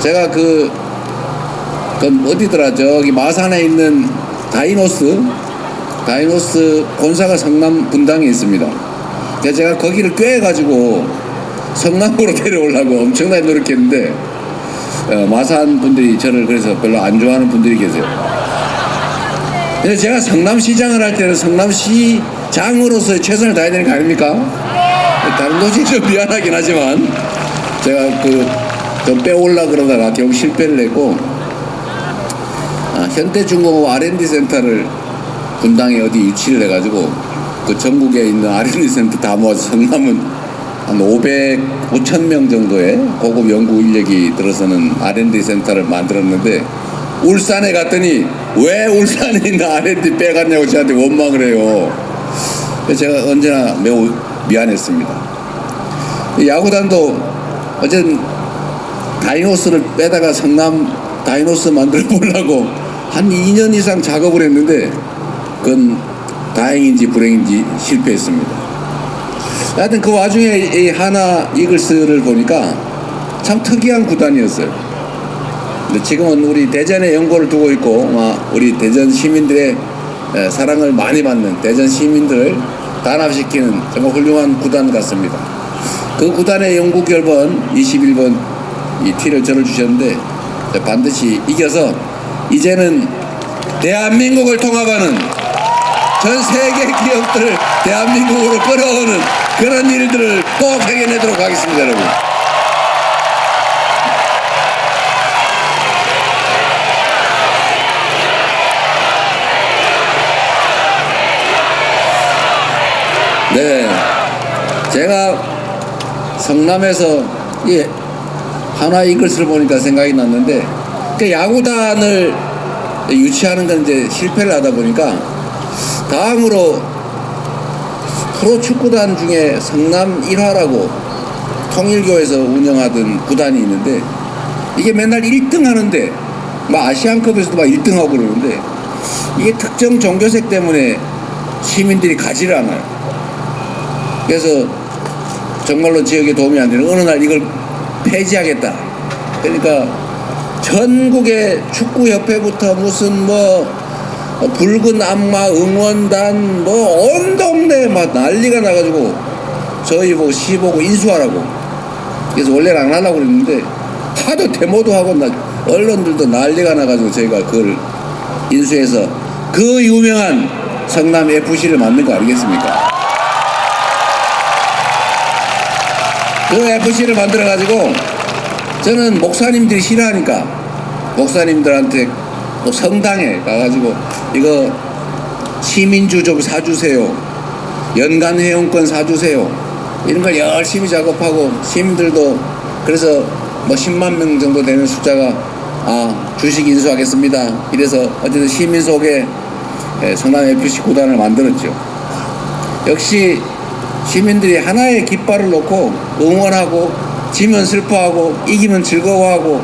제가 그 어디더라 저기 마산에 있는 다이노스 본사가 성남 분당에 있습니다. 그래서 제가 거기를 꿰가지고 성남으로 데려오려고 엄청나게 노력했는데 마산 분들이 저를 그래서 별로 안 좋아하는 분들이 계세요. 근데 제가 성남시장을 할 때는 성남시장으로서 최선을 다해야 되는 거 아닙니까? 다른 도시에 좀 미안하긴 하지만 제가 좀 빼올라 그러다가 결국 실패를 했고 현대중공업 R&D 센터를 분당에 어디 유치를 해가지고 그 전국에 있는 R&D 센터 다 모아서 성남은 한 5,000명 정도의 고급 연구 인력이 들어서는 R&D 센터를 만들었는데 울산에 갔더니 왜 울산에 있는 R&D 빼갔냐고 저한테 원망을 해요. 그래서 제가 언제나 매우 미안했습니다. 야구단도 어쨌든 다이노스를 빼다가 성남 다이노스 만들어 보려고 한 2년 이상 작업을 했는데 그건 다행인지 불행인지 실패했습니다. 하여튼 그 와중에 이 하나 이글스를 보니까 참 특이한 구단이었어요. 근데 지금은 우리 대전에 연고를 두고 있고 우리 대전 시민들의 사랑을 많이 받는 대전 시민들을 단합시키는 정말 훌륭한 구단 같습니다. 그 구단의 영구 결번 21번 이 티를 저를 주셨는데 반드시 이겨서 이제는 대한민국을 통합하는 전 세계 기업들을 대한민국으로 끌어오는 그런 일들을 꼭 해내도록 하겠습니다, 여러분. 네, 제가 성남에서 이 하나 이글스를 보니까 생각이 났는데 그 야구단을 유치하는 건 이제 실패를 하다 보니까 다음으로 프로축구단 중에 성남 1화라고 통일교에서 운영하던 구단이 있는데 이게 맨날 1등 하는데 아시안컵에서도 1등 하고 그러는데 이게 특정 종교색 때문에 시민들이 가지를 않아요. 그래서 정말로 지역에 도움이 안 되는 어느 날 이걸 폐지하겠다. 그러니까 전국의 축구협회부터 무슨 붉은 악마 응원단 온 동네에 난리가 나가지고 저희 보고 시 보고 인수하라고. 그래서 원래는 안 하려고 그랬는데 하도 데모도 하고 언론들도 난리가 나가지고 저희가 그걸 인수해서 그 유명한 성남 FC를 만든 거 아니겠습니까? 그 FC를 만들어가지고 저는 목사님들이 싫어하니까 목사님들한테 또 성당에 가가지고 이거 시민주 좀 사주세요. 연간 회원권 사주세요. 이런 걸 열심히 작업하고 시민들도 그래서 10만 명 정도 되는 숫자가 주식 인수하겠습니다. 이래서 어쨌든 시민 속에 성남 FC 구단을 만들었죠. 역시 시민들이 하나의 깃발을 놓고 응원하고 지면 슬퍼하고 이기면 즐거워하고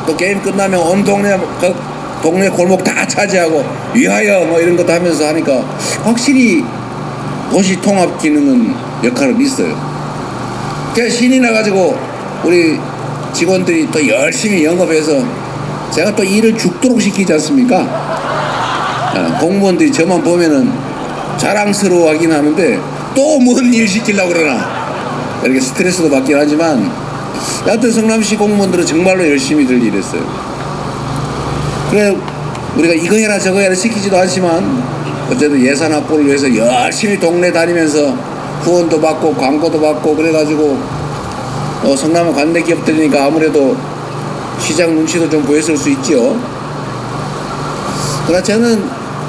또 게임 끝나면 온 동네 골목 다 차지하고 위하여 이런 것도 하면서 하니까 확실히 도시 통합 기능은 역할을 있어요. 제가 신이 나가지고 우리 직원들이 또 열심히 영업해서 제가 또 일을 죽도록 시키지 않습니까? 공무원들이 저만 보면은 자랑스러워하긴 하는데 또 뭔 일 시키려고 그러나 이렇게 스트레스도 받긴 하지만 여하튼 성남시 공무원들은 정말로 열심히들 일했어요. 그래 우리가 이거 해라 저거 해라 시키지도 않지만 어쨌든 예산 확보를 위해서 열심히 동네 다니면서 후원도 받고 광고도 받고 그래가지고 성남은 관내 기업들이니까 아무래도 시장 눈치도 좀 보였을 수 있죠. 그러나 저는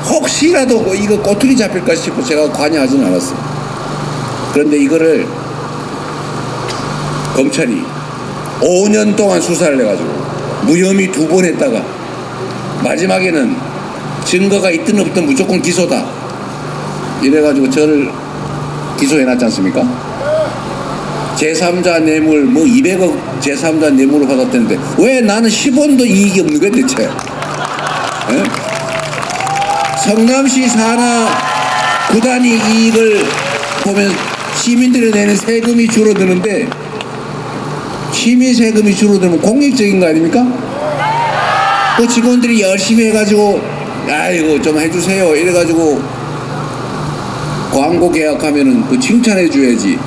혹시라도 이거 꼬투리 잡힐까 싶어 제가 관여하지는 않았어요. 그런데 이거를 검찰이 5년 동안 수사를 해가지고 무혐의 2번 했다가 마지막에는 증거가 있든 없든 무조건 기소다 이래가지고 저를 기소해놨지 않습니까? 제3자 뇌물 뭐 200억 제3자 뇌물을 받았다는데 왜 나는 10원도 이익이 없는 거야 대체? 에? 성남시 산하 구단위 이익을 보면 시민들이 내는 세금이 줄어드는데 시민 세금이 줄어들면 공익적인 거 아닙니까? 그 직원들이 열심히 해가지고 아이고 좀 해주세요 이래가지고 광고 계약하면은 그 칭찬해 줘야지.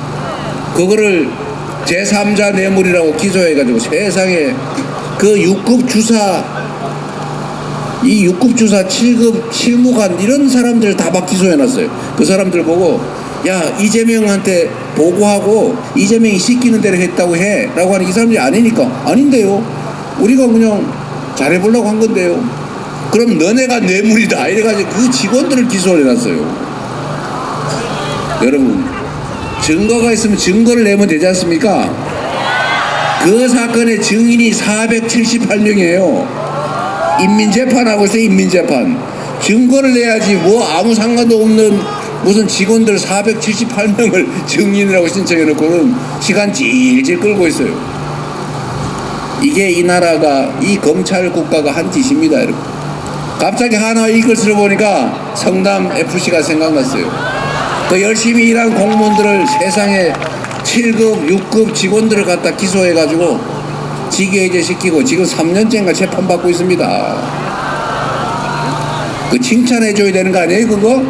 그거를 제3자 뇌물이라고 기소해가지고 세상에 그 6급 주사 이 6급 주사 7급 실무관 이런 사람들 다 막 기소해놨어요. 그 사람들 보고 야 이재명한테 보고하고 이재명이 시키는 대로 했다고 해 라고 하는 이 사람들이 아니니까 아닌데요 우리가 그냥 잘해보려고 한 건데요 그럼 너네가 뇌물이다 이래가지고 그 직원들을 기소를 해놨어요. 여러분 증거가 있으면 증거를 내면 되지 않습니까? 그 사건의 증인이 478명이에요 인민재판하고 있어요. 인민재판 증거를 내야지 뭐 아무 상관도 없는 무슨 직원들 478명을 증인이라고 신청해놓고는 시간 질질 끌고 있어요. 이게 이 나라가 이 검찰 국가가 한 짓입니다 여러분. 갑자기 하나 이것을 보니까 성남FC가 생각났어요. 그 열심히 일한 공무원들을 세상에 7급 6급 직원들을 갖다 기소해가지고 직위해제 시키고 지금 3년째인가 재판받고 있습니다. 그 칭찬해줘야 되는 거 아니에요 그거?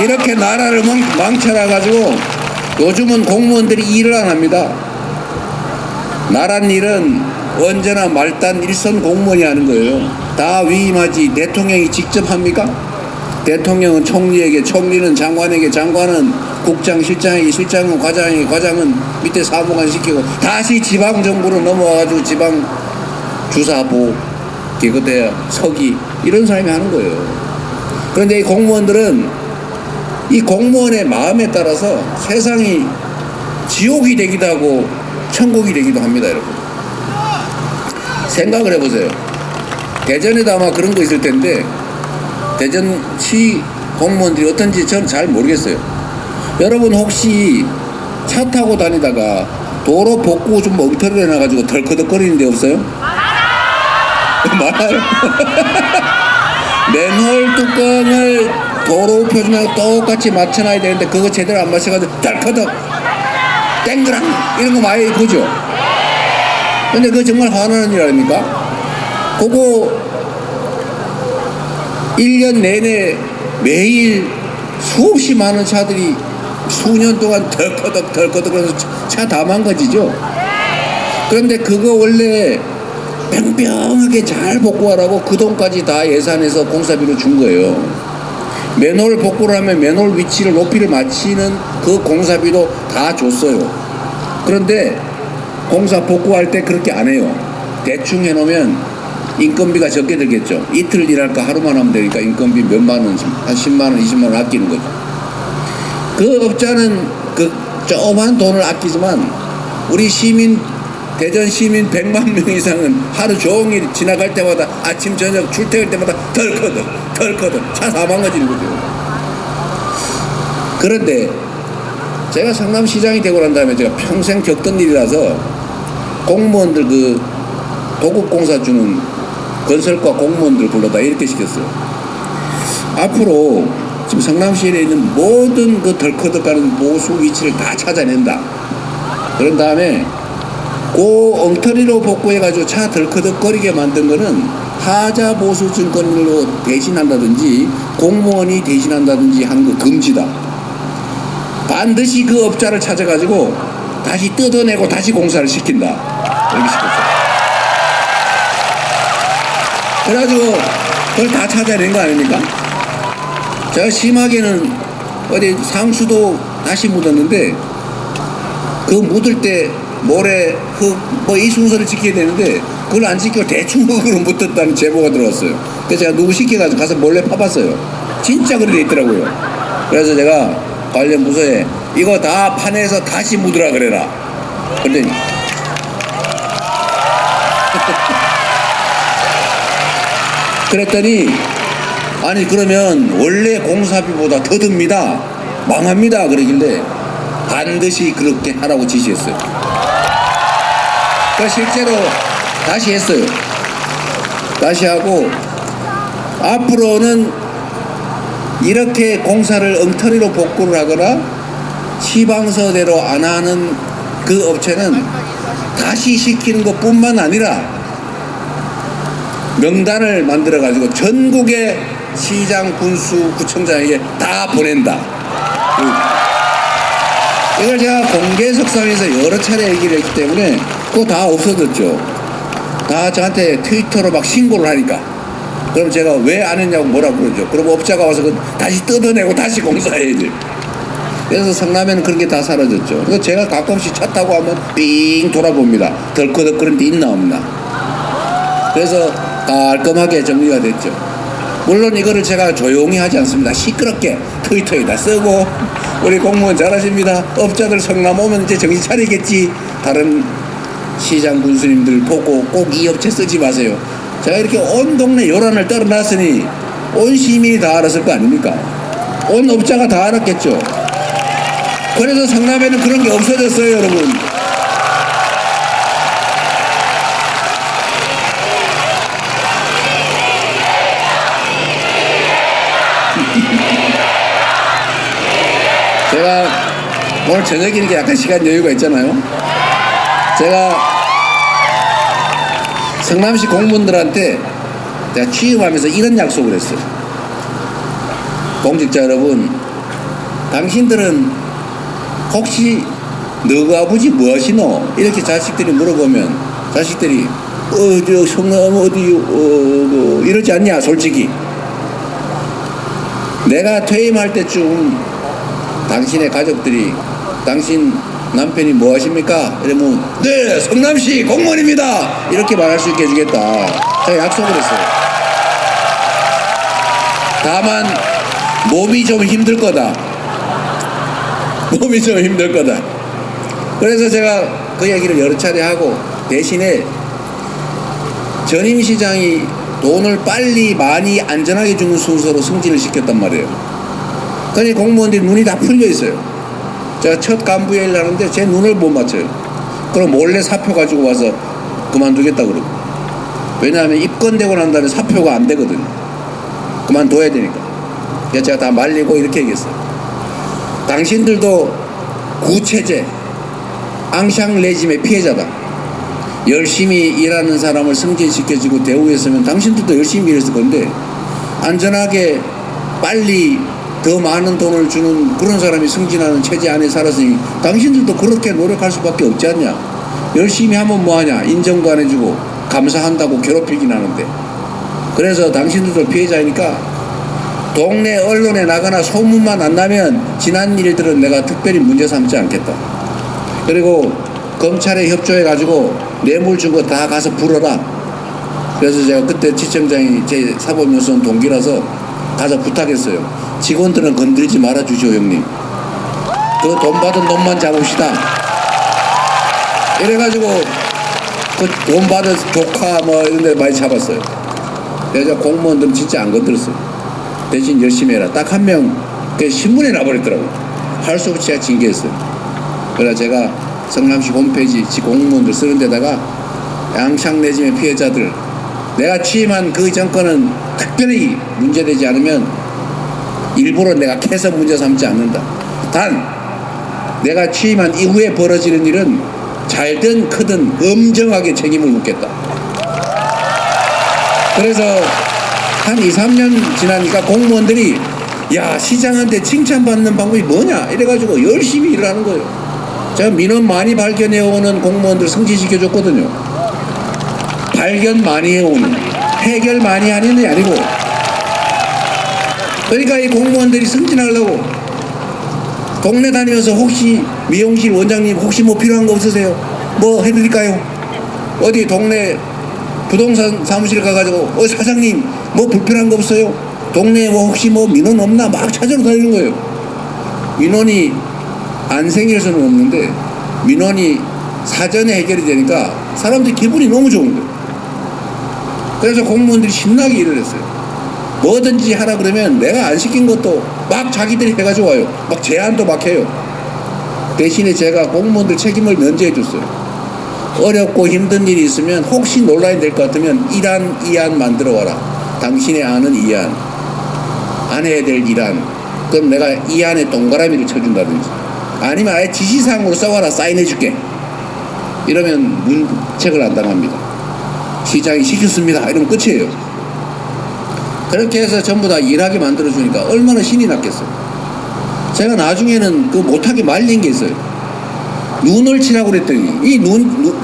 이렇게 나라를 망쳐놔가지고 요즘은 공무원들이 일을 안 합니다. 나란 일은 언제나 말단 일선 공무원이 하는 거예요. 다 위임하지 대통령이 직접 합니까? 대통령은 총리에게, 총리는 장관에게, 장관은 국장, 실장에게, 실장은 과장에게, 과장은 밑에 사무관 시키고 다시 지방정부로 넘어와가지고 지방 주사보, 개거대, 서기 이런 사람이 하는 거예요. 그런데 이 공무원들은 이 공무원의 마음에 따라서 세상이 지옥이 되기도 하고 천국이 되기도 합니다 여러분. 생각을 해보세요. 대전에도 아마 그런 거 있을 텐데 대전시 공무원들이 어떤지 저는 잘 모르겠어요. 여러분 혹시 차 타고 다니다가 도로 복구 좀 엉터리를 해놔가지고 덜커덕거리는 데 없어요? 많아요. 맨홀 뚜껑을 도로 표준하고 똑같이 맞춰놔야 되는데 그거 제대로 안 맞춰가지고 덜커덕 땡그랑 이런 거 많이 보죠. 근데 그거 정말 화나는 일 아닙니까? 그거 1년 내내 매일 수없이 많은 차들이 수년 동안 덜커덕 하면서 차 다 망가지죠. 그런데 그거 원래 평평하게 잘 복구하라고 그 돈까지 다 예산해서 공사비로 준 거예요. 맨홀 복구를 하면 맨홀 위치를 높이를 맞추는 그 공사비도 다 줬어요. 그런데 공사 복구할 때 그렇게 안 해요. 대충 해놓으면 인건비가 적게 들겠죠. 이틀 일할까 하루만 하면 되니까 인건비 몇만 원, 한 10만 원, 20만 원 아끼는 거죠. 그 업자는 그 조그만 돈을 아끼지만 우리 시민, 대전 시민 100만 명 이상은 하루 종일 지나갈 때마다 아침 저녁 출퇴근 때마다 덜커덕 차 다 망가지는 거죠. 그런데 제가 성남시장이 되고 난 다음에 제가 평생 겪던 일이라서 공무원들 그 도급공사 주는 건설과 공무원들 불러다 이렇게 시켰어요. 앞으로 지금 성남시에 있는 모든 그 덜커덕하는 보수 위치를 다 찾아낸다. 그런 다음에 그 엉터리로 복구해가지고 차 덜커덕거리게 만든 거는 하자 보수 증권으로 대신한다든지 공무원이 대신한다든지 하는 거 금지다. 반드시 그 업자를 찾아가지고 다시 뜯어내고 다시 공사를 시킨다. 이렇게 시켰어요. 그래가지고 그걸 다 찾아낸 거 아닙니까? 제가 심하게는 어디 상수도 다시 묻었는데 그 묻을 때 모래, 흙, 뭐 이 순서를 지켜야 되는데 그걸 안 지키고 대충 흙으로 묻었다는 제보가 들어왔어요. 그래서 제가 누구 시켜가지고 가서 몰래 파봤어요. 진짜 그렇게 돼 있더라고요. 그래서 제가 관련 부서에 이거 다 파내서 다시 묻으라 그래라. 그랬더니 그랬더니 아니 그러면 원래 공사비보다 더 듭니다. 망합니다. 그러길래 반드시 그렇게 하라고 지시했어요. 그래서 실제로 다시 했어요. 다시 하고 앞으로는 이렇게 공사를 엉터리로 복구를 하거나 시방서대로 안 하는 그 업체는 다시 시키는 것뿐만 아니라 명단을 만들어 가지고 전국의 시장, 군수, 구청장에게 다 보낸다. 이걸 제가 공개석상에서 여러 차례 얘기를 했기 때문에 그거 다 없어졌죠. 다 저한테 트위터로 막 신고를 하니까. 그럼 제가 왜 안 했냐고 뭐라고 그러죠. 그럼 업자가 와서 다시 뜯어내고 다시 공사해야지. 그래서 성남에는 그런 게 다 사라졌죠. 그래서 제가 가끔씩 차 타고 하면 삥 돌아봅니다. 덜커덕거리는 데 있나 없나. 그래서 깔끔하게 정리가 됐죠. 물론 이거를 제가 조용히 하지 않습니다. 시끄럽게 트위터에다 쓰고 우리 공무원 잘하십니다. 업자들 성남 오면 이제 정신 차리겠지. 다른 시장 군수님들 보고 꼭 이 업체 쓰지 마세요. 제가 이렇게 온 동네 요란을 떨어놨으니 온 시민이 다 알았을 거 아닙니까? 온 업자가 다 알았겠죠. 그래서 성남에는 그런 게 없어졌어요, 여러분. 제가 오늘 저녁이니까 약간 시간 여유가 있잖아요. 제가 성남시 공무원들한테 제가 취임하면서 이런 약속을 했어요. 공직자 여러분, 당신들은 혹시 너그 아버지 뭐 하시노? 이렇게 자식들이 물어보면 자식들이 저 성남 어디 뭐 이러지 않냐 솔직히. 내가 퇴임할 때쯤 당신의 가족들이 당신 남편이 뭐 하십니까? 이러면 네 성남시 공무원입니다 이렇게 말할 수 있게 해주겠다. 제가 약속을 했어요. 다만 몸이 좀 힘들 거다. 몸이 좀 힘들 거다. 그래서 제가 그 얘기를 여러 차례 하고 대신에 전임 시장이 돈을 빨리 많이 안전하게 주는 순서로 승진을 시켰단 말이에요. 그러니 공무원들이 눈이 다 풀려 있어요. 제가 첫 간부회의를 하는데 제 눈을 못 맞춰요. 그럼 몰래 사표 가지고 와서 그만두겠다 그러고. 왜냐하면 입건되고 난 다음에 사표가 안 되거든요. 그만둬야 되니까. 그래서 제가 다 말리고 이렇게 얘기했어요. 당신들도 구체제, 앙샹 레짐의 피해자다. 열심히 일하는 사람을 승진시켜주고 대우했으면 당신들도 열심히 일했을 건데 안전하게 빨리 더 많은 돈을 주는 그런 사람이 승진하는 체제 안에 살았으니 당신들도 그렇게 노력할 수밖에 없지 않냐. 열심히 하면 뭐하냐. 인정도 안 해주고 감사한다고 괴롭히긴 하는데. 그래서 당신들도 피해자이니까 동네 언론에 나가나 소문만 안 나면 지난 일들은 내가 특별히 문제 삼지 않겠다. 그리고 검찰에 협조해가지고 뇌물 준 거 다 가서 불어라. 그래서 제가 그때 지청장이 제 사법연수원 동기라서 가서 부탁했어요. 직원들은 건드리지 말아주시오 형님. 그 돈 받은 놈만 잡읍시다. 이래가지고 그 돈 받은 조카 뭐 이런 데 많이 잡았어요. 그래서 공무원들은 진짜 안 건드렸어요. 대신 열심히 해라. 딱 한 명 신문에 나버렸더라고요. 할 수 없이 제가 징계했어요. 그래서 제가 성남시 홈페이지 공무원들 쓰는 데다가 앙샹 레짐의 피해자들 내가 취임한 그 정권은 특별히 문제되지 않으면 일부러 내가 캐서 문제 삼지 않는다. 단 내가 취임한 이후에 벌어지는 일은 잘든 크든 엄정하게 책임을 묻겠다. 그래서 한 2, 3년 지나니까 공무원들이 야, 시장한테 칭찬받는 방법이 뭐냐 이래가지고 열심히 일을 하는 거예요. 제가 민원 많이 발견해오는 공무원들 승진시켜줬거든요. 발견 많이 해오는, 해결 많이 하는 게 아니고, 그러니까 이 공무원들이 승진하려고 동네 다니면서 혹시 미용실 원장님 혹시 뭐 필요한 거 없으세요? 뭐 해드릴까요? 어디 동네 부동산 사무실 가가지고 사장님 뭐 불편한 거 없어요? 동네에 뭐 혹시 뭐 민원 없나 막 찾으러 다니는 거예요. 민원이 안 생길 수는 없는데 민원이 사전에 해결이 되니까 사람들이 기분이 너무 좋은 거예요. 그래서 공무원들이 신나게 일을 했어요. 뭐든지 하라 그러면 내가 안 시킨 것도 막 자기들이 해가지고 와요. 막 제안도 막 해요. 대신에 제가 공무원들 책임을 면제해 줬어요. 어렵고 힘든 일이 있으면 혹시 논란이 될 것 같으면 1안, 2안 만들어 와라. 당신의 안은 2안, 안 해야 될 1안. 그럼 내가 2안에 동그라미를 쳐준다든지 아니면 아예 지시사항으로 써와라. 사인해 줄게. 이러면 문책을 안 당합니다. 시장이 시켰습니다. 이러면 끝이에요. 그렇게 해서 전부 다 일하게 만들어주니까 얼마나 신이 났겠어요. 제가 나중에는 그 못하게 말린 게 있어요. 눈을 치라고 그랬더니 이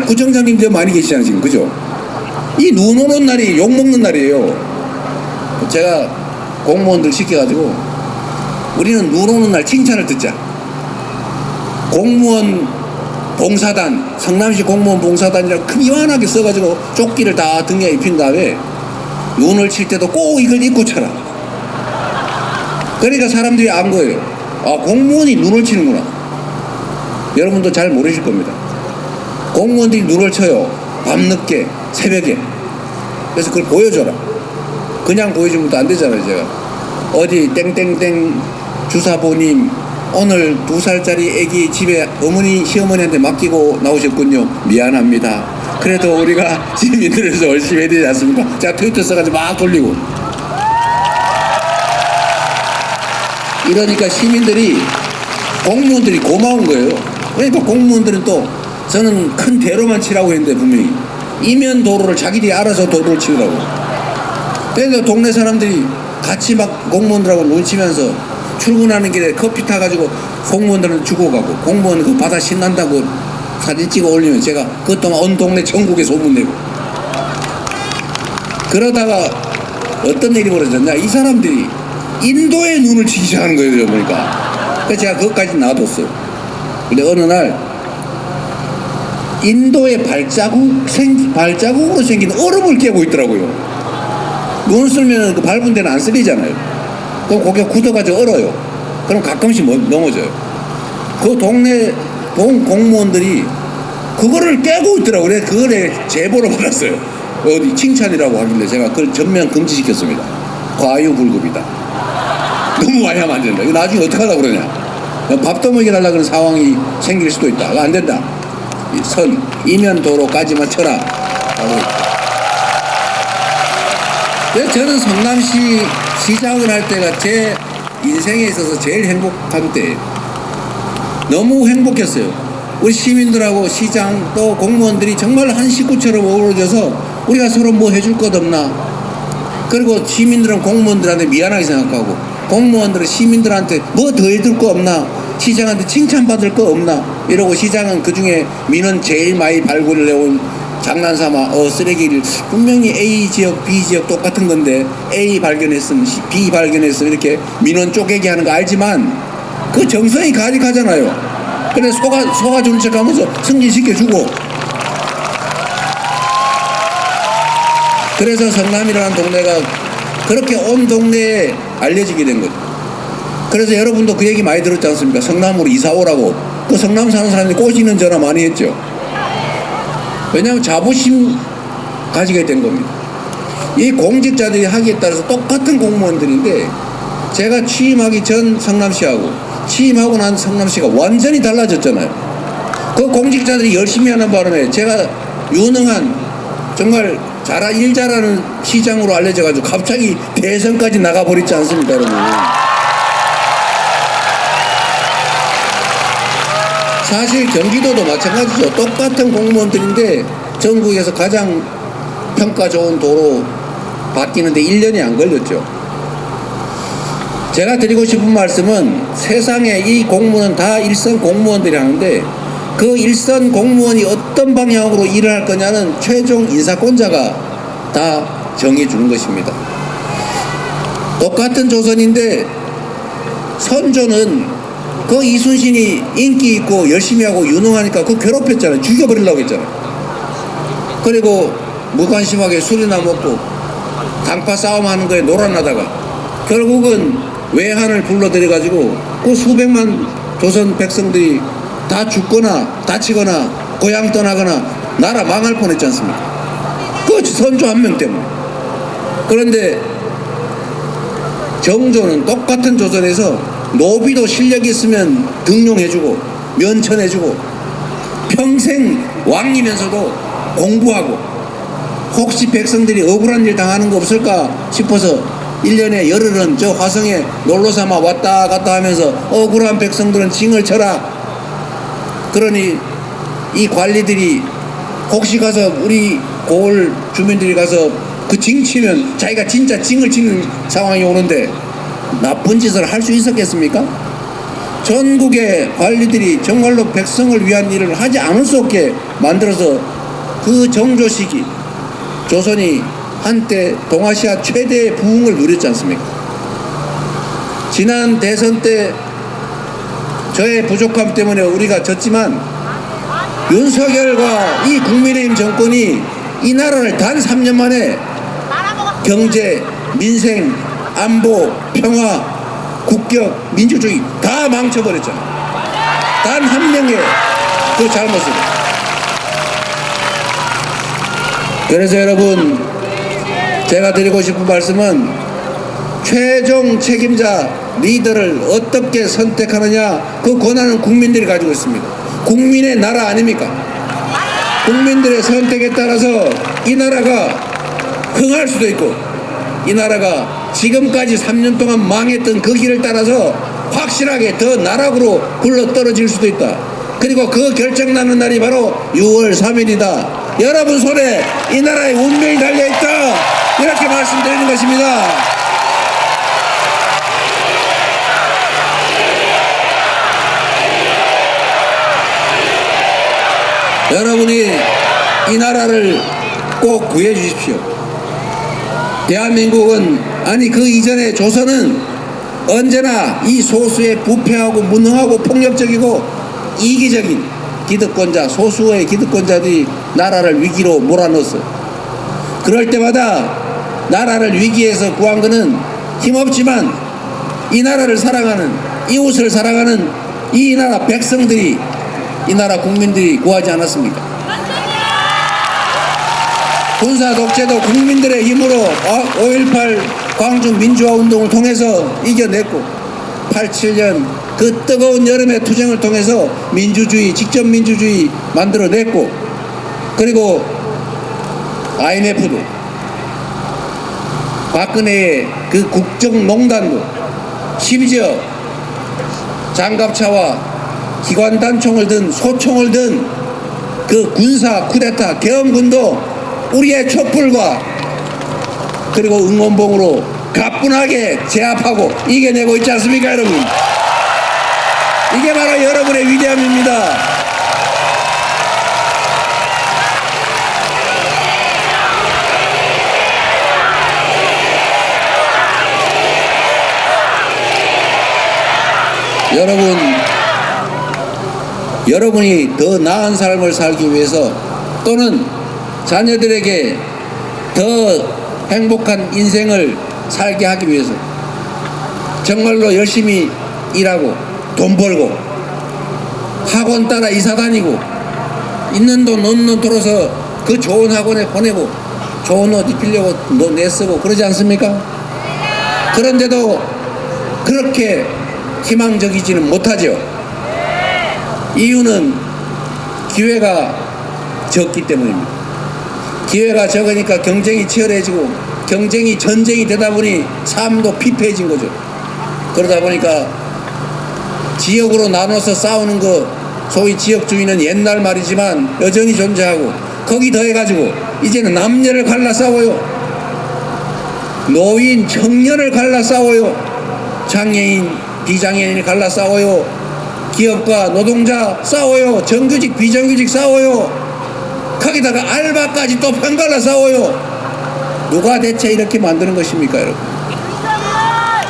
구청장님들 많이 계시잖아요 지금. 그죠? 이 눈 오는 날이 욕먹는 날이에요. 제가 공무원들 시켜가지고 우리는 눈 오는 날 칭찬을 듣자. 공무원 봉사단, 성남시 공무원 봉사단이라고 큰 이만하게 써가지고 조끼를 다 등에 입힌 다음에 눈을 칠 때도 꼭 이걸 입고 쳐라. 그러니까 사람들이 안 거예요. 아, 공무원이 눈을 치는구나. 여러분도 잘 모르실 겁니다. 공무원들이 눈을 쳐요. 밤늦게, 새벽에. 그래서 그걸 보여줘라. 그냥 보여주면 또 안 되잖아요, 제가. 어디 땡땡땡 주사보님 오늘 2살짜리 애기 집에 어머니 시어머니한테 맡기고 나오셨군요. 미안합니다. 그래도 우리가 시민들에서 열심히 해야 되지 않습니까? 제가 트위터 써가지고 막 돌리고. 이러니까 시민들이 공무원들이 고마운 거예요. 그러니까 공무원들은 또 저는 큰 대로만 치라고 했는데 분명히 이면 도로를 자기들이 알아서 도로를 치우라고. 그래서 동네 사람들이 같이 막 공무원들하고 눈치면서 출근하는 길에 커피 타가지고 공무원들은 주고 가고 공무원 그 바다 신난다고 사진 찍어 올리면 제가 그것 동안 온 동네 전국에 소문내고. 그러다가 어떤 일이 벌어졌냐, 이 사람들이 인도에 눈을 치기 시작하는 거예요. 보니까. 그래서 제가 그것까지 놔뒀어요. 근데 어느 날 인도의 발자국으로 생긴 얼음을 깨고 있더라고요. 눈 쓸면 그 밟은 데는 안 쓸리잖아요. 그럼 거기에 굳어가지고 얼어요. 그럼 가끔씩 넘어져요. 그 동네 공무원들이 그거를 깨고 있더라고요. 그래서 그거에 제보를 받았어요. 어디 칭찬이라고 하길래 제가 그걸 전면 금지시켰습니다. 과유불급이다. 너무 많이 하면 안 된다. 이거 나중에 어떻게 하려고 그러냐. 밥도 먹여달라 그런 상황이 생길 수도 있다. 안 된다. 선, 이면 도로까지만 쳐라. 그래서 저는 성남시 시장을 할 때가 제 인생에 있어서 제일 행복한 때예요. 너무 행복했어요. 우리 시민들하고 시장 또 공무원들이 정말 한 식구처럼 어우러져서 우리가 서로 뭐 해줄 것 없나. 그리고 시민들은 공무원들한테 미안하게 생각하고 공무원들은 시민들한테 뭐 더 해줄 거 없나. 시장한테 칭찬받을 거 없나. 이러고 시장은 그중에 민원 제일 많이 발굴을 해온 장난삼아 쓰레기를 분명히 A 지역 B 지역 똑같은 건데 A 발견했으면 B 발견했으면 이렇게 민원 쪼개기 하는 거 알지만 그 정성이 가득하잖아요. 그래 속아주는 척하면서 승진시켜주고. 그래서 성남이라는 동네가 그렇게 온 동네에 알려지게 된 거죠. 그래서 여러분도 그 얘기 많이 들었지 않습니까? 성남으로 이사 오라고. 그 성남 사는 사람들이 꼬시는 전화 많이 했죠. 왜냐하면 자부심 가지게 된 겁니다. 이 공직자들이 하기에 따라서 똑같은 공무원들인데 제가 취임하기 전 성남시하고 취임하고 난 성남시가 완전히 달라졌잖아요. 그 공직자들이 열심히 하는 바람에 제가 유능한 정말 일 잘하는 시장으로 알려져가지고 갑자기 대선까지 나가버렸지 않습니까, 여러분? 사실 경기도도 마찬가지죠. 똑같은 공무원들인데 전국에서 가장 평가 좋은 도로 바뀌는데 1년이 안 걸렸죠. 제가 드리고 싶은 말씀은 세상에 이 공무원은 다 일선 공무원들이 하는데 그 일선 공무원이 어떤 방향으로 일을 할 거냐는 최종 인사권자가 다 정해주는 것입니다. 똑같은 조선인데 선조는 그 이순신이 인기 있고 열심히 하고 유능하니까 그거 괴롭혔잖아요. 죽여버리려고 했잖아요. 그리고 무관심하게 술이나 먹고 당파 싸움하는 거에 놀아나다가 결국은 외환을 불러들여가지고 그 수백만 조선 백성들이 다 죽거나 다치거나 고향 떠나거나 나라 망할 뻔했지 않습니까? 그 선조 한 명 때문에. 그런데 정조는 똑같은 조선에서 노비도 실력이 있으면 등용해주고 면천해주고 평생 왕이면서도 공부하고 혹시 백성들이 억울한 일 당하는 거 없을까 싶어서 1년에 열흘은 저 화성에 놀러삼아 왔다 갔다 하면서 억울한 백성들은 징을 쳐라. 그러니 이 관리들이 혹시 가서 우리 고을 주민들이 가서 그 징 치면 자기가 진짜 징을 치는 상황이 오는데 나쁜 짓을 할 수 있었겠습니까? 전국의 관리들이 정말로 백성을 위한 일을 하지 않을 수 없게 만들어서 그 정조 시기 조선이 한때 동아시아 최대의 부흥을 누렸지 않습니까? 지난 대선 때 저의 부족함 때문에 우리가 졌지만 윤석열과 이 국민의힘 정권이 이 나라를 단 3년 만에 경제, 민생, 안보, 평화, 국격, 민주주의 다 망쳐버렸잖아요. 단 한 명의 그 잘못을. 그래서 여러분 제가 드리고 싶은 말씀은 최종 책임자 리더를 어떻게 선택하느냐 그 권한은 국민들이 가지고 있습니다. 국민의 나라 아닙니까? 국민들의 선택에 따라서 이 나라가 흥할 수도 있고 이 나라가 지금까지 3년 동안 망했던 그 길을 따라서 확실하게 더 나락으로 굴러 떨어질 수도 있다. 그리고 그 결정나는 날이 바로 6월 3일이다. 여러분 손에 이 나라의 운명이 달려있다. 이렇게 말씀드리는 것입니다. 여러분이 이 나라를 꼭 구해 주십시오. 대한민국은 아니 그 이전에 조선은 언제나 이 소수의 부패하고 무능하고 폭력적이고 이기적인 기득권자 소수의 기득권자들이 나라를 위기로 몰아넣었어요. 그럴 때마다 나라를 위기에서 구한 것은 힘없지만 이 나라를 사랑하는 이웃을 사랑하는 이 나라 백성들이 이 나라 국민들이 구하지 않았습니까? 군사 독재도 국민들의 힘으로 5.18 광주 민주화 운동을 통해서 이겨냈고 87년 그 뜨거운 여름의 투쟁을 통해서 민주주의 직접 민주주의 만들어냈고 그리고 IMF도 박근혜의 그 국정농단도 심지어 장갑차와 기관단총을 든 소총을 든 그 군사 쿠데타 계엄군도 우리의 촛불과 그리고 응원봉으로 가뿐하게 제압하고 이겨내고 있지 않습니까 여러분? 이게 바로 여러분의 위대함입니다. 여러분이 더 나은 삶을 살기 위해서 또는 자녀들에게 더 행복한 인생을 살게 하기 위해서 정말로 열심히 일하고 돈 벌고 학원 따라 이사 다니고 있는 돈 없는 돈 들어서 그 좋은 학원에 보내고 좋은 옷 입히려고 돈 내쓰고 그러지 않습니까? 그런데도 그렇게 희망적이지는 못하죠. 이유는 기회가 적기 때문입니다. 기회가 적으니까 경쟁이 치열해지고 경쟁이 전쟁이 되다 보니 삶도 피폐해진 거죠. 그러다 보니까 지역으로 나눠서 싸우는 거 소위 지역주의는 옛날 말이지만 여전히 존재하고 거기 더해가지고 이제는 남녀를 갈라 싸워요. 노인, 청년을 갈라 싸워요. 장애인, 비장애인을 갈라 싸워요. 기업과 노동자 싸워요. 정규직, 비정규직 싸워요. 거기다가 알바까지 또 편갈라 싸워요. 누가 대체 이렇게 만드는 것입니까, 여러분?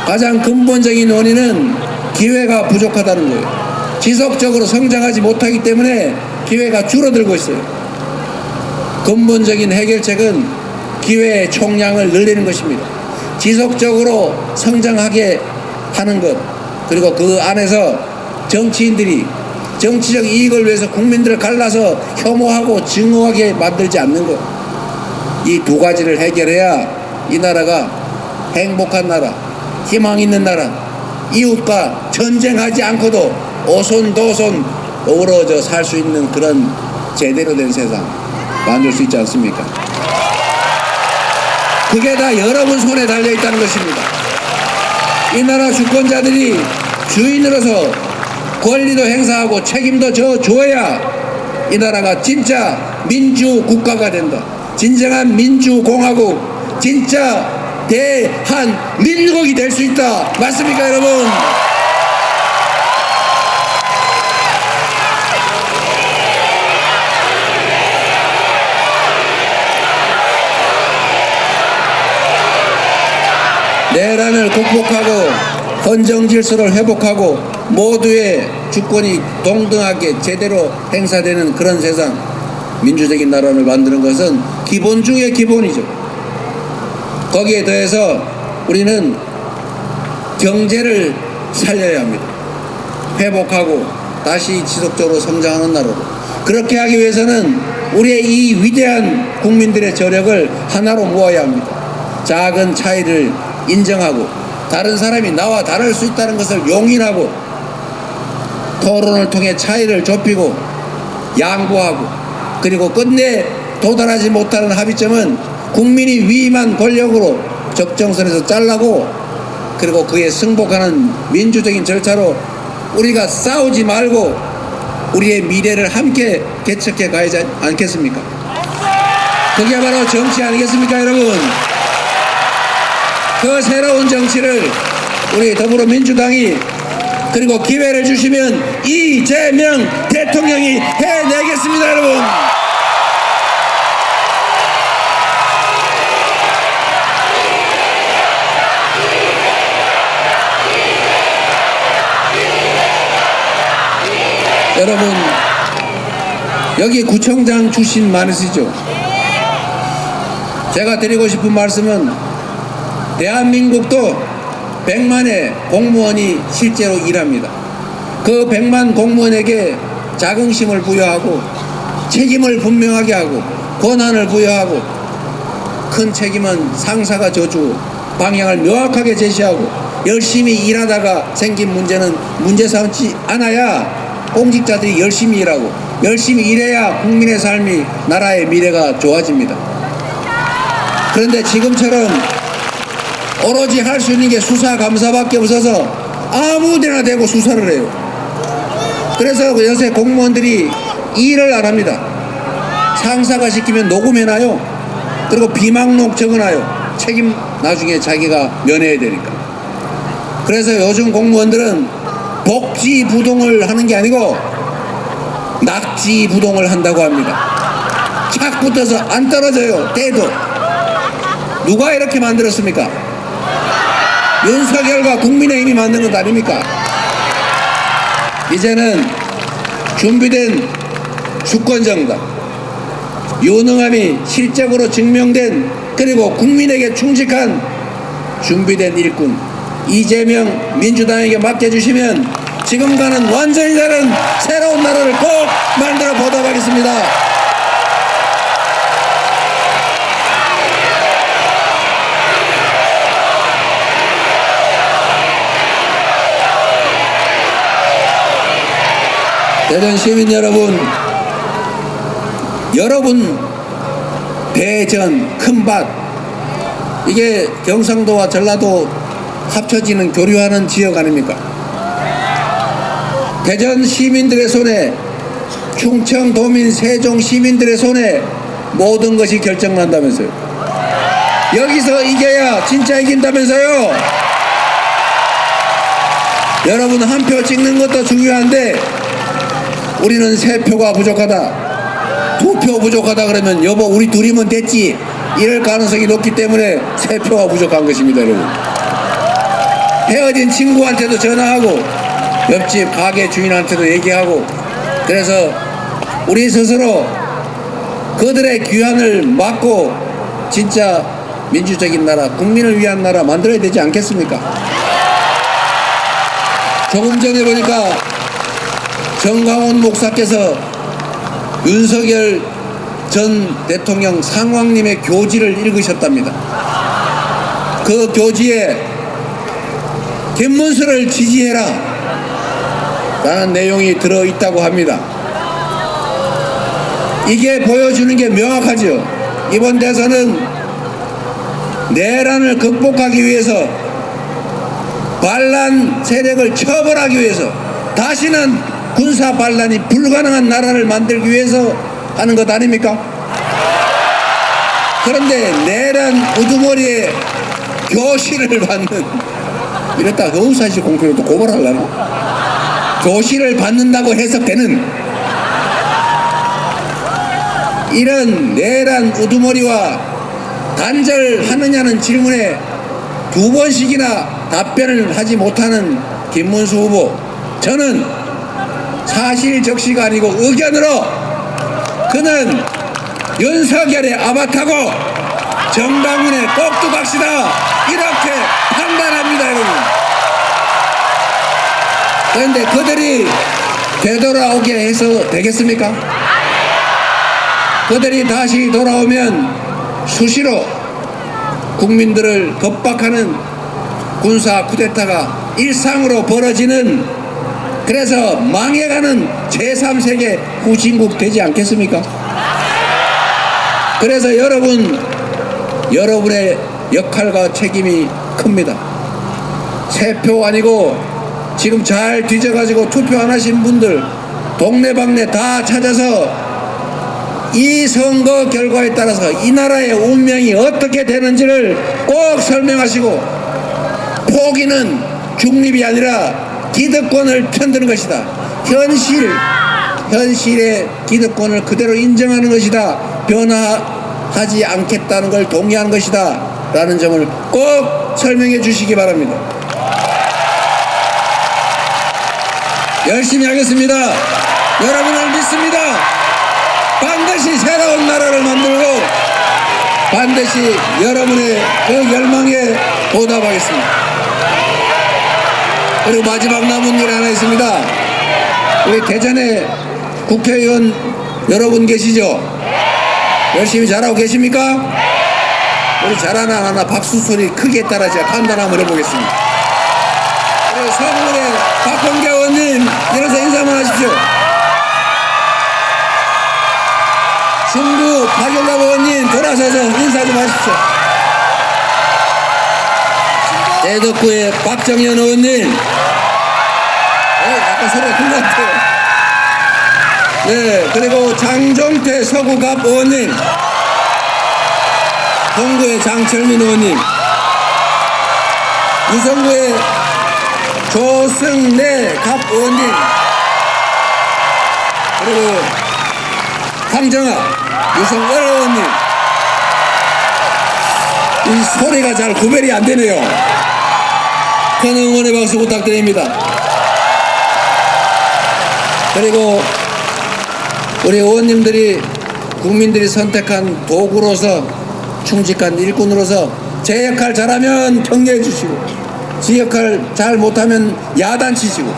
가장 근본적인 원인은 기회가 부족하다는 거예요. 지속적으로 성장하지 못하기 때문에 기회가 줄어들고 있어요. 근본적인 해결책은 기회의 총량을 늘리는 것입니다. 지속적으로 성장하게 하는 것, 그리고 그 안에서 정치인들이 정치적 이익을 위해서 국민들을 갈라서 혐오하고 증오하게 만들지 않는 것, 이 두 가지를 해결해야 이 나라가 행복한 나라, 희망 있는 나라, 이웃과 전쟁하지 않고도 오손도손 어우러져 살 수 있는 그런 제대로 된 세상 만들 수 있지 않습니까? 그게 다 여러분 손에 달려 있다는 것입니다. 이 나라 주권자들이 주인으로서 권리도 행사하고 책임도 져줘야 이 나라가 진짜 민주국가가 된다. 진정한 민주공화국, 진짜 대한민국이 될 수 있다. 맞습니까, 여러분? 내란을 극복하고 헌정 질서를 회복하고 모두의 주권이 동등하게 제대로 행사되는 그런 세상, 민주적인 나라를 만드는 것은 기본 중의 기본이죠. 거기에 더해서 우리는 경제를 살려야 합니다. 회복하고 다시 지속적으로 성장하는 나라로. 그렇게 하기 위해서는 우리의 이 위대한 국민들의 저력을 하나로 모아야 합니다. 작은 차이를 인정하고 다른 사람이 나와 다를 수 있다는 것을 용인하고 토론을 통해 차이를 좁히고 양보하고, 그리고 끝내 도달하지 못하는 합의점은 국민이 위임한 권력으로 적정선에서 잘라고, 그리고 그에 승복하는 민주적인 절차로 우리가 싸우지 말고 우리의 미래를 함께 개척해 가야지 않겠습니까? 그게 바로 정치 아니겠습니까, 여러분? 그 새로운 정치를 우리 더불어민주당이, 그리고 기회를 주시면 이재명 대통령이 해내겠습니다, 여러분. 여러분, 여기 구청장 출신 많으시죠? 제가 드리고 싶은 말씀은 대한민국도 100만의 공무원이 실제로 일합니다. 그 100만 공무원에게 자긍심을 부여하고 책임을 분명하게 하고 권한을 부여하고, 큰 책임은 상사가 져주고 방향을 명확하게 제시하고 열심히 일하다가 생긴 문제는 문제 삼지 않아야 공직자들이 열심히 일하고, 열심히 일해야 국민의 삶이, 나라의 미래가 좋아집니다. 그런데 지금처럼 오로지 할 수 있는 게 수사 감사밖에 없어서 아무데나 대고 수사를 해요. 그래서 요새 공무원들이 일을 안 합니다. 상사가 시키면 녹음해놔요. 그리고 비망록 적어놔요. 책임 나중에 자기가 면해야 되니까. 그래서 요즘 공무원들은 복지부동을 하는 게 아니고 낙지부동을 한다고 합니다. 착 붙어서 안 떨어져요. 때도. 누가 이렇게 만들었습니까? 윤석열과 국민의힘이 만든 것 아닙니까? 이제는 준비된 주권정당, 유능함이 실적으로 증명된, 그리고 국민에게 충직한 준비된 일꾼 이재명 민주당에게 맡겨주시면 지금과는 완전히 다른 새로운 나라를 꼭 만들어 보도록 하겠습니다. 대전 시민 여러분, 대전 큰밭, 이게 경상도와 전라도 합쳐지는 교류하는 지역 아닙니까? 대전 시민들의 손에 충청도민 세종 시민들의 손에 모든 것이 결정난다면서요. 여기서 이겨야 진짜 이긴다면서요. 여러분 한 표 찍는 것도 중요한데 우리는 3표가 부족하다, 2표 부족하다 그러면 여보 우리 둘이면 됐지 이럴 가능성이 높기 때문에 3표가 부족한 것입니다. 여러분 헤어진 친구한테도 전화하고 옆집 가게 주인한테도 얘기하고 그래서 우리 스스로 그들의 귀환을 막고 진짜 민주적인 나라, 국민을 위한 나라 만들어야 되지 않겠습니까? 조금 전에 보니까 정광훈 목사께서 윤석열 전 대통령 상황님의 교지를 읽으셨답니다. 그 교지에 김문수를 지지해라 라는 내용이 들어있다고 합니다. 이게 보여주는 게 명확하죠. 이번 대선은 내란을 극복하기 위해서 반란 세력을 처벌하기 위해서 다시는 군사 반란이 불가능한 나라를 만들기 위해서 하는 것 아닙니까? 그런데 내란 우두머리에 교시를 받는 이랬다 의사시 공표로 또 고발하려나? 교시를 받는다고 해석되는 이런 내란 우두머리와 단절하느냐는 질문에 2번씩이나 답변을 하지 못하는 김문수 후보, 저는 사실 적시가 아니고 의견으로 그는 윤석열의 아바타고 정강훈의 꼭두각시다 이렇게 판단합니다. 여러분 그런데 그들이 되돌아오게 해서 되겠습니까? 그들이 다시 돌아오면 수시로 국민들을 겁박하는 군사 쿠데타가 일상으로 벌어지는 그래서 망해가는 제3세계 후진국 되지 않겠습니까? 그래서 여러분의 역할과 책임이 큽니다. 3표 아니고 지금 잘 뒤져가지고 투표 안 하신 분들 동네방네 다 찾아서 이 선거 결과에 따라서 이 나라의 운명이 어떻게 되는지를 꼭 설명하시고 포기는 중립이 아니라 기득권을 편드는 것이다. 현실의 기득권을 그대로 인정하는 것이다. 변화하지 않겠다는 걸 동의하는 것이다. 라는 점을 꼭 설명해 주시기 바랍니다. 열심히 하겠습니다. 여러분을 믿습니다. 반드시 새로운 나라를 만들고 반드시 여러분의 그 열망에 보답하겠습니다. 그리고 마지막 남은 일 하나 있습니다. 우리 대전에 국회의원 여러분 계시죠? 열심히 잘하고 계십니까? 우리 잘하나 안 하나 박수 소리 크게 따라 제가 판단 한번 해보겠습니다. 그리고 서울의 박범계 의원님 일어서 인사 한번 하십시오. 중구 박용갑 의원님 돌아서서 인사 좀 하십시오. 대덕구의 박정현 의원님 약간 소리가 큰 것 같아요. 네, 그리고 장종태 서구갑 의원님, 동구의 장철민 의원님, 유성구의 조승래 갑 의원님, 그리고 황정아 유성월 의원님. 이 소리가 잘 구별이 안 되네요. 큰 응원의 박수 부탁드립니다. 그리고 우리 의원님들이 국민들이 선택한 도구로서 충직한 일꾼으로서 제 역할 잘하면 격려해 주시고 지 역할 잘 못하면 야단치시고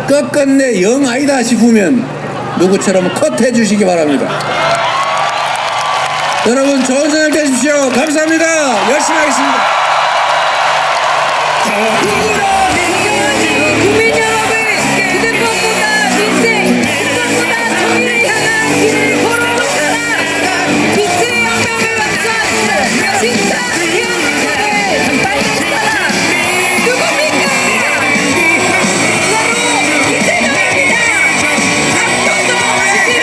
끝끝내 영 아니다 싶으면 누구처럼 컷해 주시기 바랍니다. 여러분 좋은 저녁 되십시오. 감사합니다. 열심히 하겠습니다. 국민 여러분, 기득권보다 민생, 기득권보다 정의를 향한 길을 걸어온 사람, 빛의 혁명을 완수한 진짜 대한민국을 만든 사람 누굽니까? 바로 이재명입니다. 압도적 지지를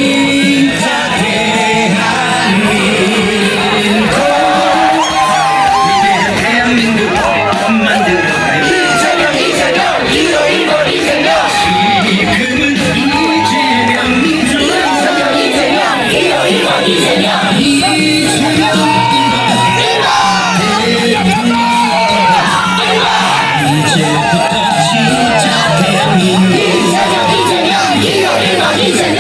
진짜 대한민국 대한민국 만들어가요 이재명 이재명 기호 1번 이재명 지금은 이재명이죠 이재명 기호 1번 이재명 이제부터 진짜 대한민국 이재명 기호 1번 이재명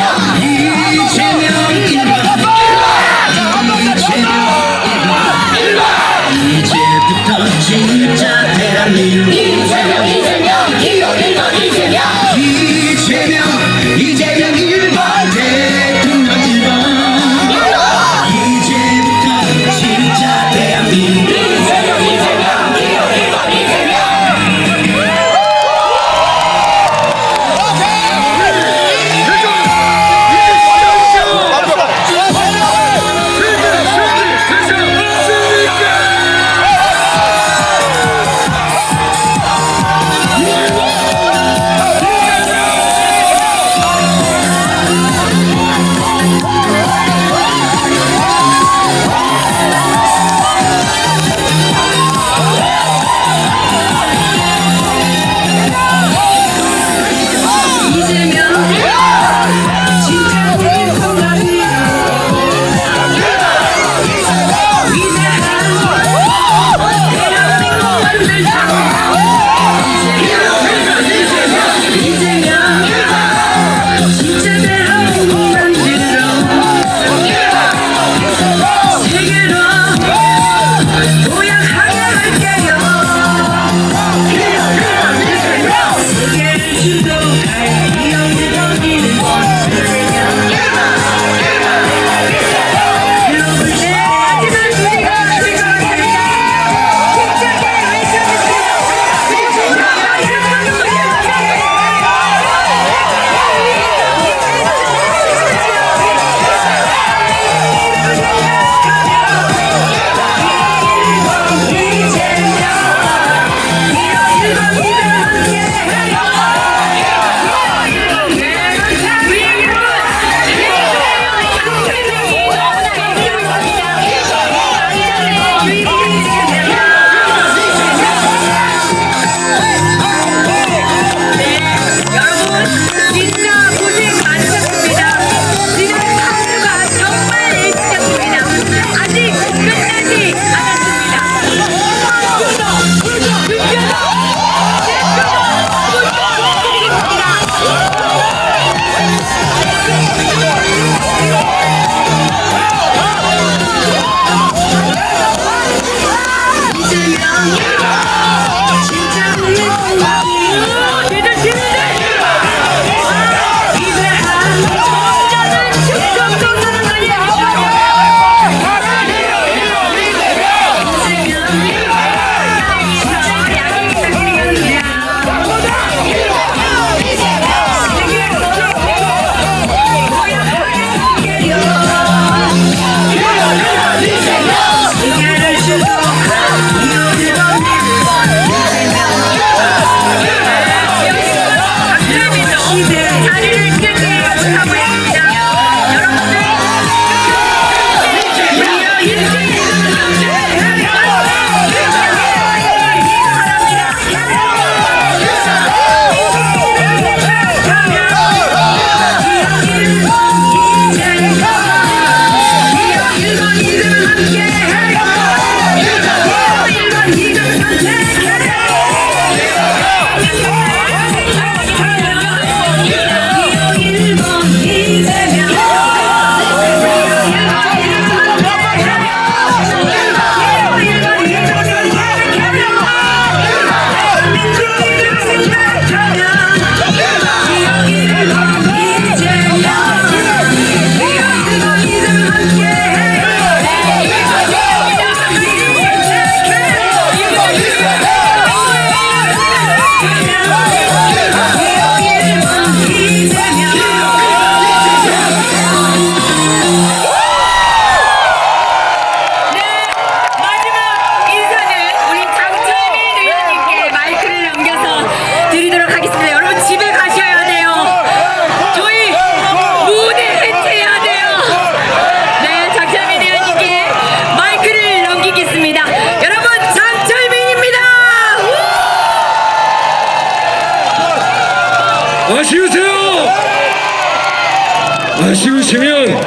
아쉬우시면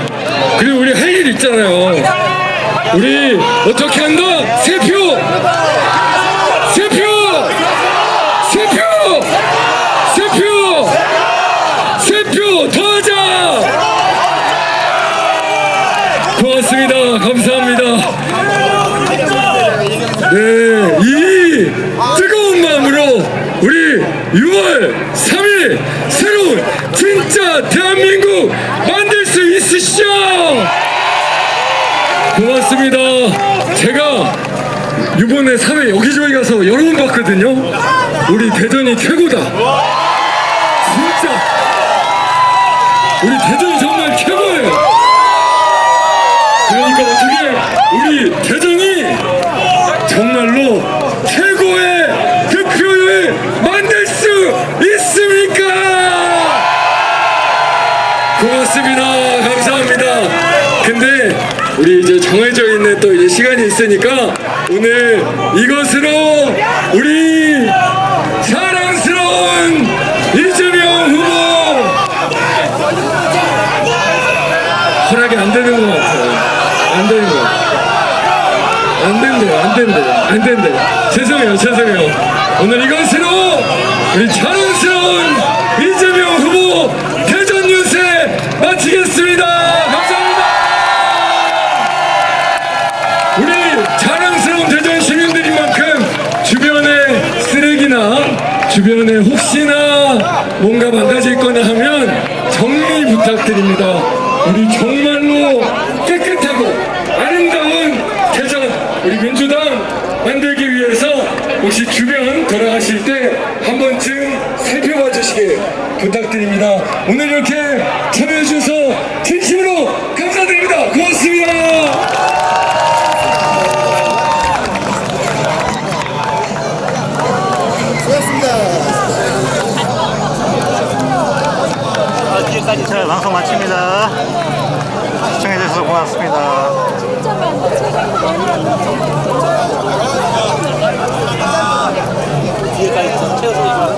그리고 우리 할 일 있잖아요. 우리 어떻게 한다? 세표 더 하자. 고맙습니다. 감사합니다. 네, 이 뜨거운 마음으로 우리 6월 3일 새로운 진짜 대한민국 만들 수 있으시죠? 고맙습니다. 제가 이번에 3회 여기저기 가서 여러 번 봤거든요. 우리 대전이 최고다. 진짜 우리 대전이 정말 최고예요. 그러니까 어떻게 우리 대전이 정말로 최고의 득표율을 만들 수 있습니까? 고맙습니다. 감사합니다. 근데 우리 이제 정해져 있는 또 이제 시간이 있으니까 오늘 이것으로 우리 사랑스러운 이재명 후보 허락이 안 되는 것 같아요. 안 되는 것 같아요. 안 된대요. 죄송해요. 오늘 이것으로 우리 자랑스러운 이재명 후보 대전 유세 마치겠습니다. 감사합니다. 우리 자랑스러운 대전 시민들인 만큼 주변에 쓰레기나 주변에 혹시나 뭔가 망가질 거나 하면 정리 부탁드립니다. 우리 정말로 깨끗하고 아름다운 대전 우리 민주당 만들기 위해서 혹시 주변 돌아가실 때 한 번쯤 살펴봐 주시길 부탁드립니다. 오늘 이렇게 참여해 주셔서 진심으로 감사드립니다. 고맙습니다. 뒤에까지 저희 방송 마칩니다. 시청해주셔서 고맙습니다. 뒤에까지 채워서